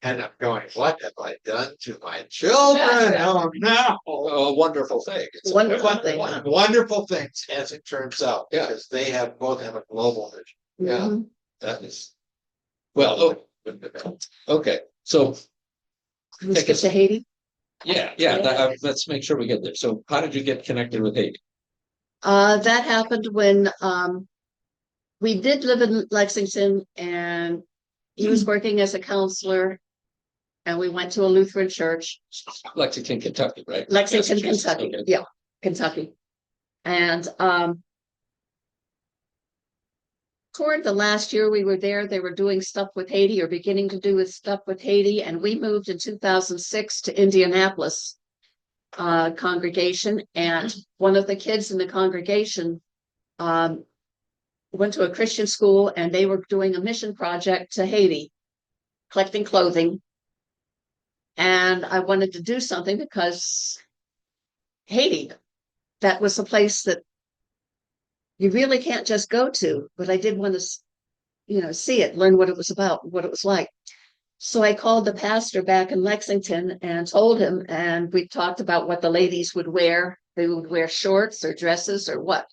And I'm going, what have I done to my children? Oh no. A wonderful thing. It's Wonderful thing. Wonderful things, as it turns out, Yeah. because they both have a global vision. Yeah. Mhm. That is, well, okay, so, Let's get to Haiti. let's make sure we get there. So how did you get connected with Haiti? That happened when we did live in Lexington, and he was working as a counselor, and we went to a Lutheran church. Lexington, Kentucky, right? Lexington, Massachusetts, Kentucky. okay. Yeah, Kentucky. And toward the last year we were there, they were doing stuff with Haiti, or beginning to do stuff with Haiti. And we moved in 2006 to Indianapolis congregation. And one of the kids in the congregation went to a Christian school, and they were doing a mission project to Haiti, collecting clothing. And I wanted to do something because Haiti, that was a place that you really can't just go to, but I did want to, see it, learn what it was about, what it was like. So I called the pastor back in Lexington and told him, and we talked about what the ladies would wear. They would wear shorts or dresses or what.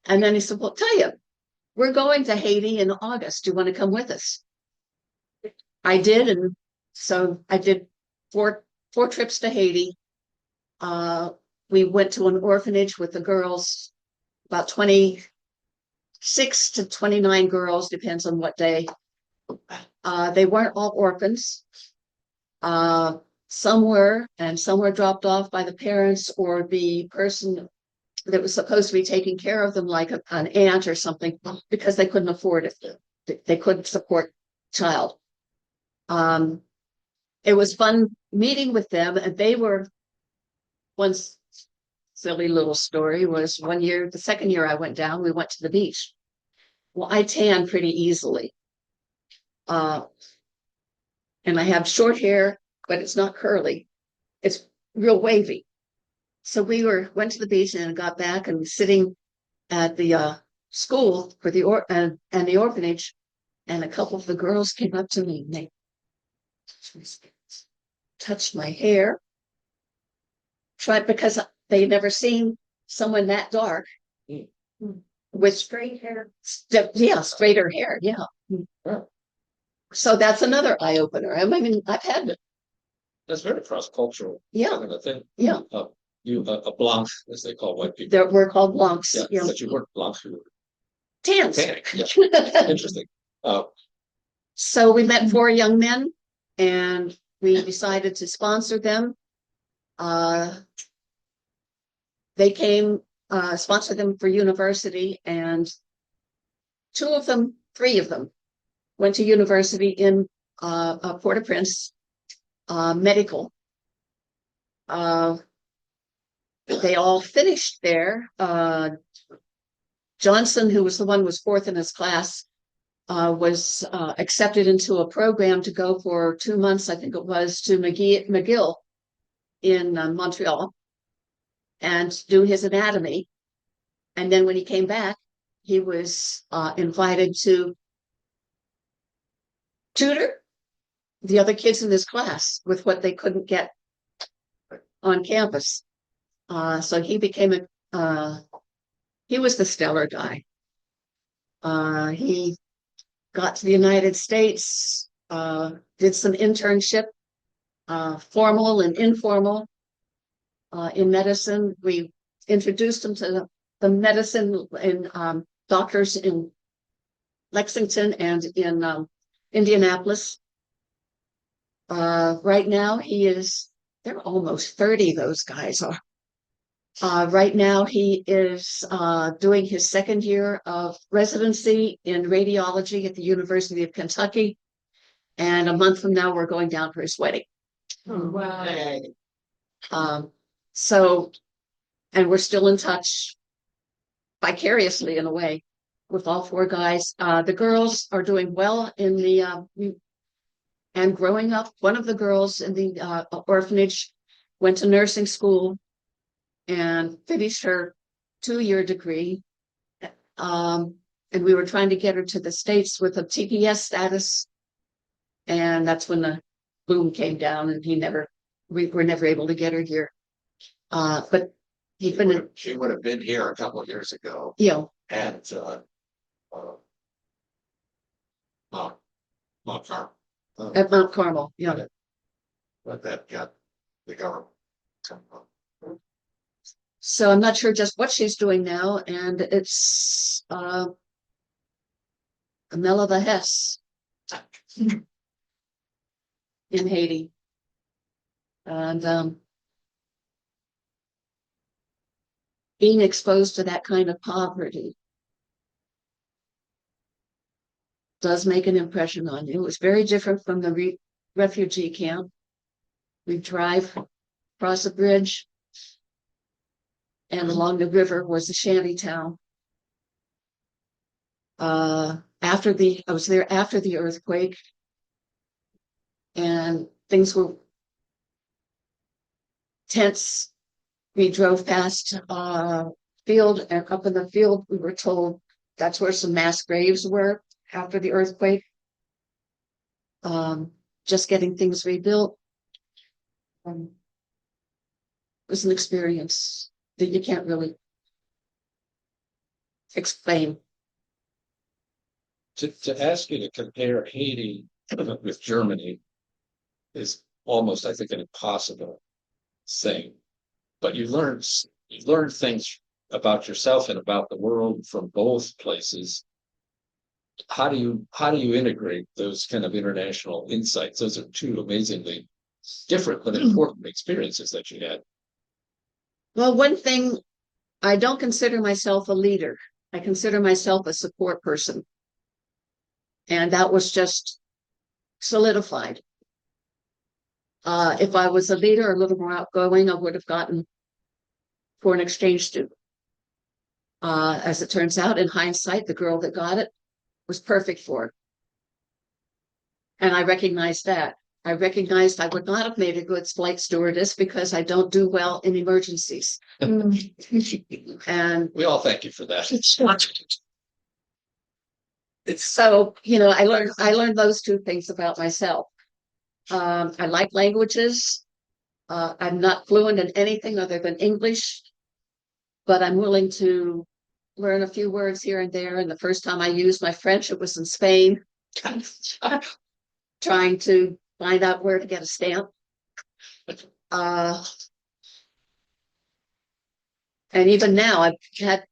And then he said, well, tell you, we're going to Haiti in August. Do you want to come with us? I did. And so I did four trips to Haiti. We went to an orphanage with the girls, about 26 to 29 girls, depends on what day. They weren't all orphans. Some were, and some were dropped off by the parents or the person that was supposed to be taking care of them, like an aunt or something, because they couldn't afford it. They couldn't support child. It was fun meeting with them, and they were, one silly little story was one year, the second year I went down, we went to the beach. Well, I tan pretty easily. And I have short hair, but it's not curly. It's real wavy. So we went to the beach and got back and sitting at the school for the orphanage, and a couple of the girls came up to me and they touched my hair. Tried because they never seen someone that dark with Straight hair. straighter hair. Yeah. So that's another eye opener. I mean, I've had it. That's very cross-cultural Yeah. kind of a thing. Yeah. A blanc, as they call white people. There we're called blancs. Yeah, Yeah. but you weren't blancs, you were Tans. tannic. Yeah, interesting. So we met 4 young men and we decided to sponsor them. They came, sponsored them for university, and 3 of them went to university in Port-au-Prince, medical. They all finished there. Johnson, who was the one who was 4th in his class, was accepted into a program to go for 2 months, I think it was, to McGill in Montreal and do his anatomy. And then when he came back, he was invited to tutor the other kids in his class with what they couldn't get on campus. So he became he was the stellar guy. He got to the United States, did some internship, formal and informal, in medicine. We introduced him to the medicine in doctors in Lexington and in Indianapolis. Right now they're almost 30, those guys are. Right now he is doing his 2nd year of residency in radiology at the University of Kentucky. And a month from now, we're going down for his wedding. Oh, wow. And we're still in touch vicariously in a way with all 4 guys. The girls are doing well in the and growing up. One of the girls in the orphanage went to nursing school and finished her 2-year degree. And we were trying to get her to the States with a TPS status. And that's when the boom came down, and we were never able to get her here. But She would have been here a couple of years ago at Mount Carmel. At Mount Carmel. Yeah. But that got the government. So I'm not sure just what she's doing now, and it's Amela Hess in Haiti. And being exposed to that kind of poverty does make an impression on you. It was very different from the refugee camp. We drive across a bridge, and along the river was a shanty town. I was there after the earthquake. And things were tense. We drove past field, and up in the field, we were told that's where some mass graves were after the earthquake. Just getting things rebuilt. It was an experience that you can't really explain. To ask you to compare Haiti with Germany is almost, I think, an impossible thing. But you learn things about yourself and about the world from both places. How do you integrate those kind of international insights? Those are two amazingly different but important experiences that you had. Well, one thing, I don't consider myself a leader. I consider myself a support person. And that was just solidified. If I was a leader, a little more outgoing, I would have gotten for an exchange student. As it turns out, in hindsight, the girl that got it was perfect for it. And I recognized that. I recognized I would not have made a good flight stewardess because I don't do well in emergencies. And We all thank you for that. so, I learned those two things about myself. I like languages. I'm not fluent in anything other than English, but I'm willing to learn a few words here and there. And the first time I used my French, it was in Spain, trying to find out where to get a stamp. And even now, I've had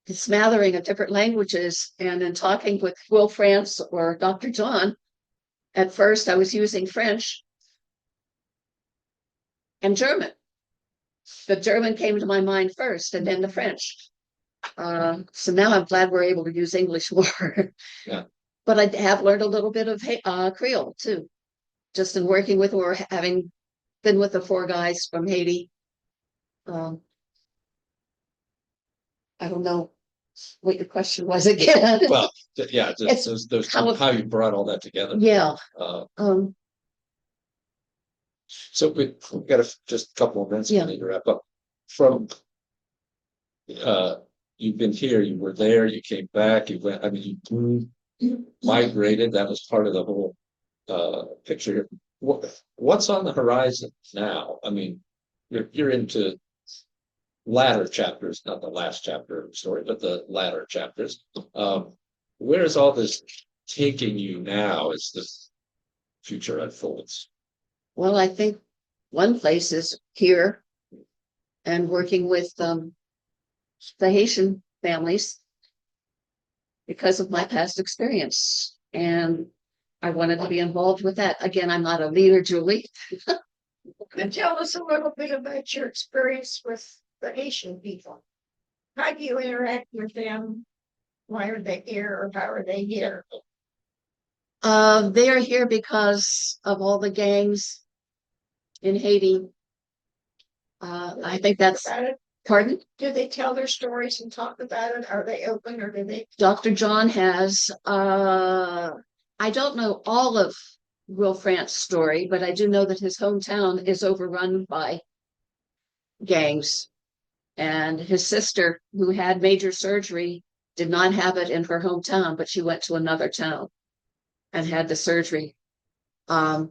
a smattering of different languages. And in talking with Will France or Dr. John, at first I was using French and German. The German came to my mind first, and then the French. So now I'm glad we're able to use English more. Yeah. But I have learned a little bit of Creole too, just in working with or having been with the 4 guys from Haiti. I don't know what your question was again. Well, yeah, It's those how you brought all that together. Yeah. So we've got just a couple of minutes. Yeah. We need to wrap up. From you've been here, you were there, you came back, you went. I mean, you grew, migrated. That was part of the whole picture here. What's on the horizon now? I mean, you're into latter chapters, not the last chapter of the story, but the latter chapters. Where is all this taking you now as the future unfolds? Well, I think one place is here and working with the Haitian families because of my past experience. And I wanted to be involved with that. Again, I'm not a leader, Julie. And tell us a little bit about your experience with the Haitian people. How do you interact with them? Why are they here, or how are they here? They are here because of all the gangs in Haiti. I think that's, About it? pardon? Do they tell their stories and talk about it? Are they open, or do they? Dr. John has, I don't know all of Will France's story, but I do know that his hometown is overrun by gangs. And his sister, who had major surgery, did not have it in her hometown, but she went to another town and had the surgery. So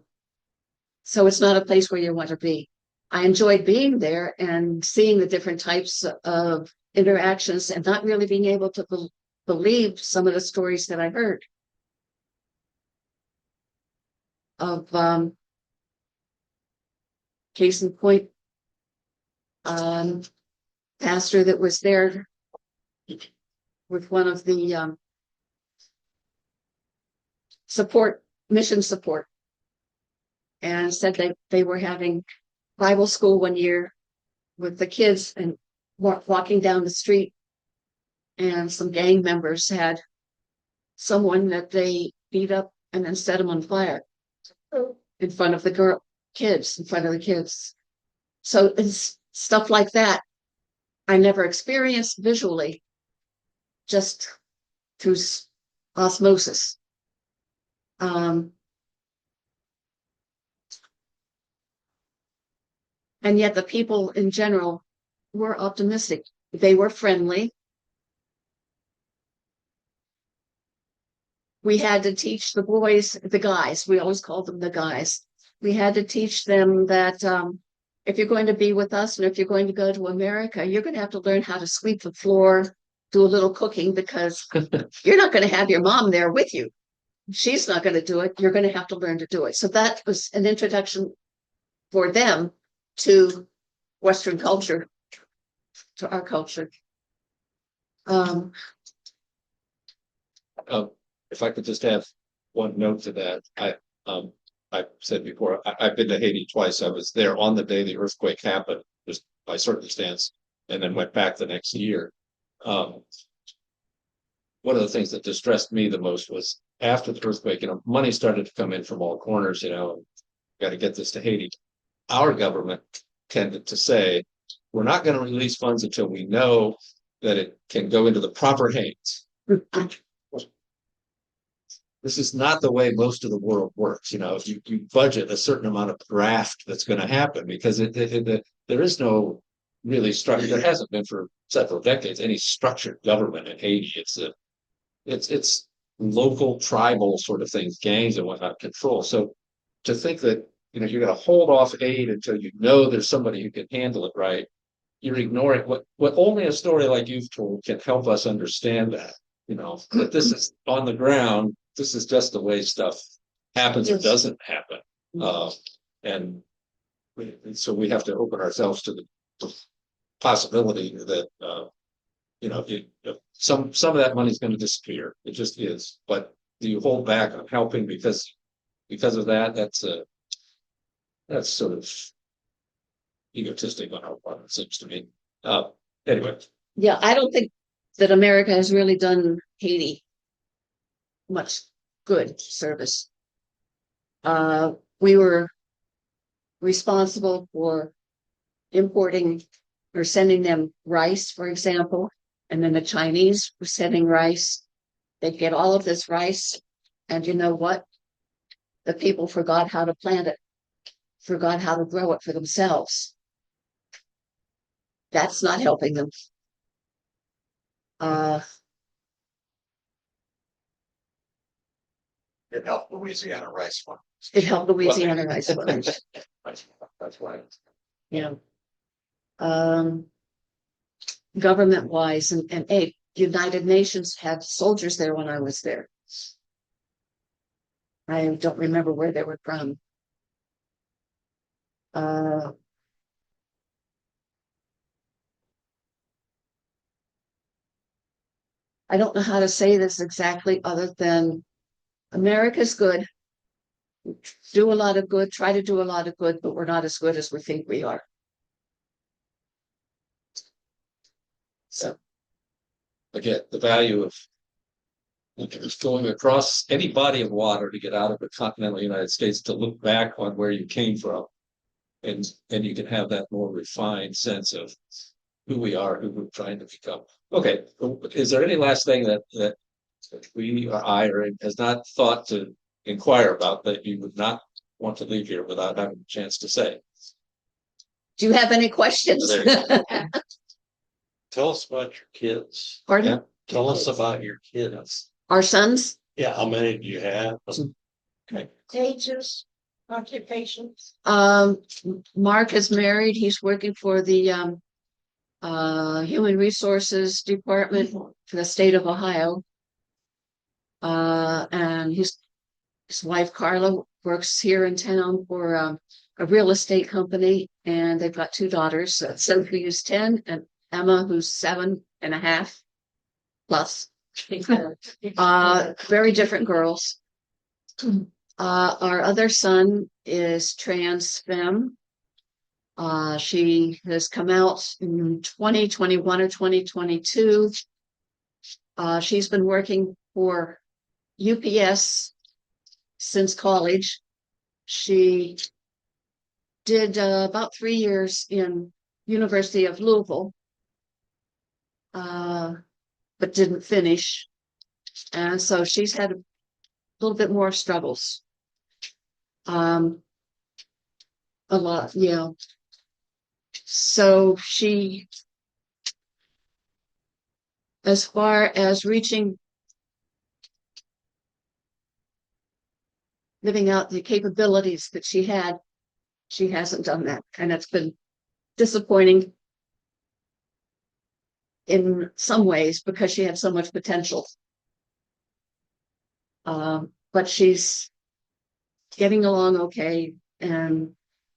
it's not a place where you want to be. I enjoyed being there and seeing the different types of interactions and not really being able to believe some of the stories that I heard of case in point, pastor that was there with one of the mission support, and said they were having Bible school one year with the kids and walking down the street, and some gang members had someone that they beat up and then set them on fire in front of the kids. So it's stuff like that I never experienced visually, just through osmosis. And yet the people in general were optimistic. They were friendly. We had to teach the boys, the guys, we always called them the guys. We had to teach them that if you're going to be with us and if you're going to go to America, you're going to have to learn how to sweep the floor, do a little cooking, because you're not going to have your mom there with you. She's not going to do it. You're going to have to learn to do it. So that was an introduction for them to Western culture, to our culture. If I could just have one note to that, I've said before, I've been to Haiti twice. I was there on the day the earthquake happened, just by circumstance, and then went back the next year. One of the things that distressed me the most was after the earthquake, money started to come in from all corners, got to get this to Haiti. Our government tended to say, we're not going to release funds until we know that it can go into the proper hands. This is not the way most of the world works. You budget a certain amount of graft that's going to happen, because there is no really structure. There hasn't been for several decades any structured government in Haiti. It's local tribal sort of things, gangs and whatnot control. So to think that you're going to hold off aid until you know there's somebody who can handle it right, you're ignoring what only a story like you've told can help us understand that. That this is on the ground. This is just the way stuff happens or doesn't happen. And so we have to open ourselves to the possibility that, some of that money is going to disappear. It just is. But do you hold back on helping because of that? That's sort of egotistic on our part, it seems to me. Anyway. Yeah, I don't think that America has really done Haiti much good service. We were responsible for importing or sending them rice, for example, and then the Chinese were sending rice. They'd get all of this rice, and you know what? The people forgot how to plant it, forgot how to grow it for themselves. That's not helping them. It helped Louisiana rice farm. It helped Louisiana rice farmers. That's right. Yeah. Government wise, and United Nations had soldiers there when I was there. I don't remember where they were from. I don't know how to say this exactly other than America's good. Do a lot of good, try to do a lot of good, but we're not as good as we think we are. So Again, the value of going across any body of water to get out of the continental United States, to look back on where you came from, and you can have that more refined sense of who we are, who we're trying to become. Okay, is there any last thing that we or I or has not thought to inquire about that you would not want to leave here without having a chance to say? do you have any questions? There you go. Tell us about your kids. Pardon? Yeah. Tell us about your kids. Our sons? Yeah, how many do you have? Ages, occupations. Mark is married. He's working for the Human Resources Department for the state of Ohio. And his wife Carla works here in town for a real estate company, and they've got two daughters, Sophie who's 10 and Emma who's 7.5 plus. Very different girls. Our other son is trans femme. She has come out in 2021 or 2022. She's been working for UPS since college. She did about 3 years in University of Louisville, but didn't finish. And so she's had a little bit more struggles. Um, a lot, yeah. So she, as far as reaching, living out the capabilities that she had, she hasn't done that. And it's been disappointing in some ways because she had so much potential. But she's getting along okay, and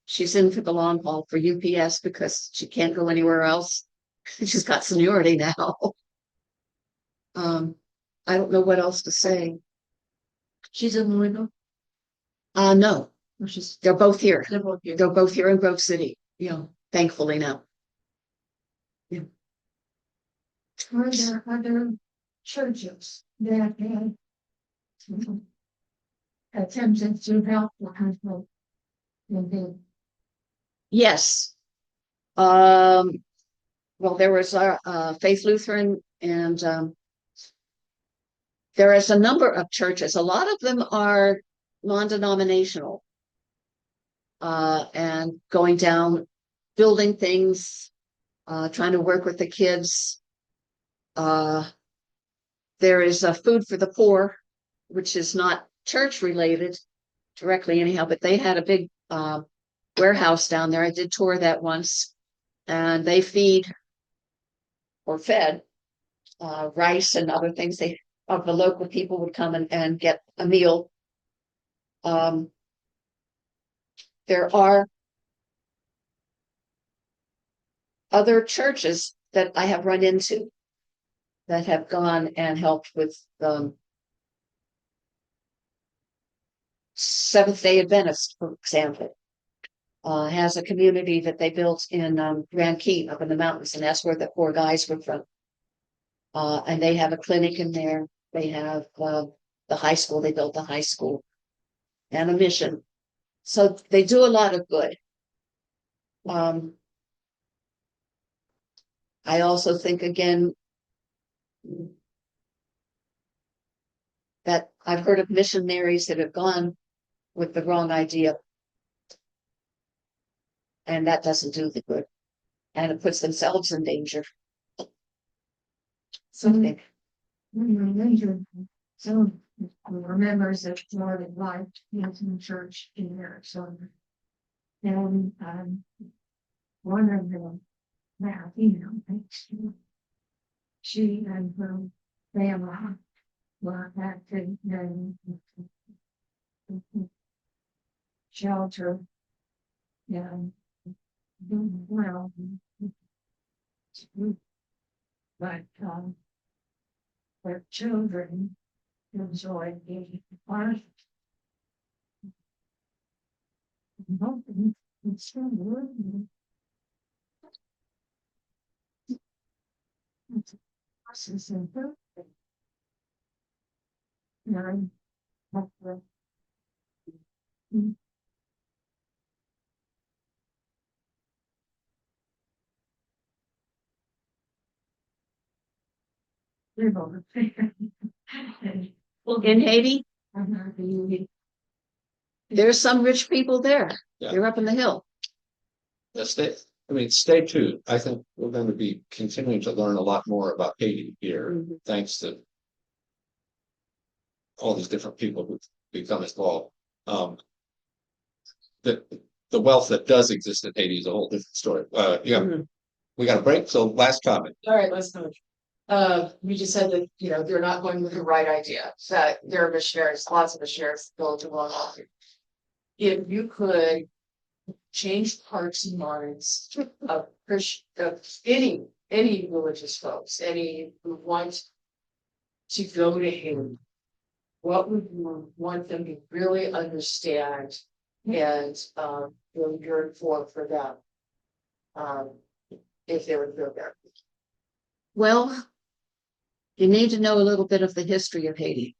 she's in for the long haul for UPS because she can't go anywhere else. She's got seniority now. I don't know what else to say. She's in Louisville. No, She's, they're both here. they're both here. They're both here in Grove City, you know, thankfully now. Were there other churches that had attempted to help the country? Yes. Well, there was our Faith Lutheran, and there is a number of churches. A lot of them are non-denominational, and going down, building things, trying to work with the kids. There is a Food for the Poor, which is not church related directly anyhow, but they had a big warehouse down there. I did tour that once, and they feed or fed rice and other things. They of the local people would come and get a meal. There are other churches that I have run into that have gone and helped with Seventh-day Adventist, for example, has a community that they built in Grand Key up in the mountains, and that's where the four guys were from. And they have a clinic in there. They have the high school. They built the high school and a mission. So they do a lot of good. I also think again that I've heard of missionaries that have gone with the wrong idea, and that doesn't do the good, and it puts themselves in danger. So I think So we're members of Florida Life Hampton Church in Arizona. And one of them, now, thanks to she and her family were active in shelter and doing well. But their children enjoy being part. It's still working. It's a process of birthday. And that's the live over. in Haiti, The there's some rich people there. Yeah. They're up in the hill. Stay tuned. I think we're going to be continuing to learn a lot more about Haiti here, thanks to all these different people who've become involved. The the wealth that does exist in Haiti is a whole different story. We got a break. So last comment. All right, let's move. We just said that, they're not going with the right idea, that there are missionaries, lots of missionaries go to one off. If you could change hearts and minds of any religious folks, any who want to go to him, what would you want them to really understand and really yearn for them? If they would go there. Well, you need to know a little bit of the history of Haiti,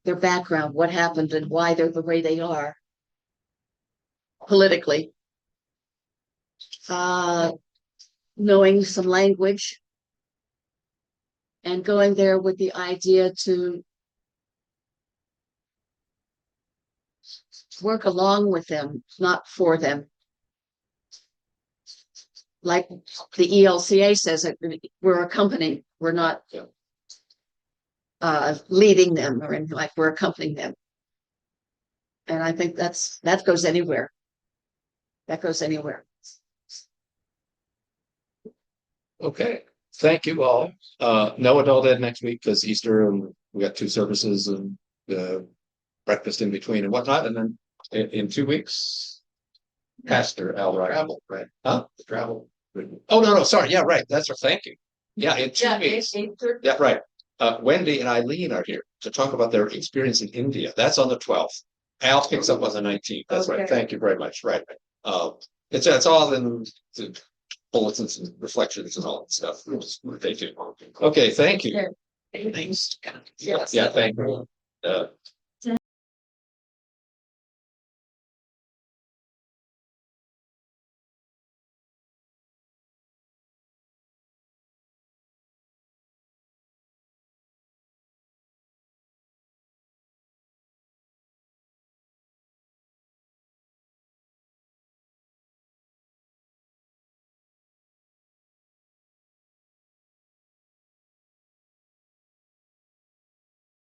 their background, what happened, and why they're the way they are politically. Knowing some language, And going there with the idea to work along with them, not for them. Like the ELCA says, we're accompanying, we're not leading them or anything, like we're accompanying them. And I think that goes anywhere. That goes anywhere. Okay, thank you all. No adult ed next week because Easter and we got 2 services and breakfast in between and whatnot. And then in 2 weeks, Pastor Alright. Travel, right? Huh? The travel. Oh, no, sorry. Yeah, right. That's right. Thank you. Yeah, in 2 Yeah, weeks. Easter. Yeah, right. Wendy and Eileen are here to talk about their experience in India. That's on the 12th. Al picks up on the 19th. That's right. Okay. Thank you very much. Right. It's all in the bulletins and reflections and all that stuff. What they do. Okay, thank you. Okay. Thanks. Yes. Yeah, thank you.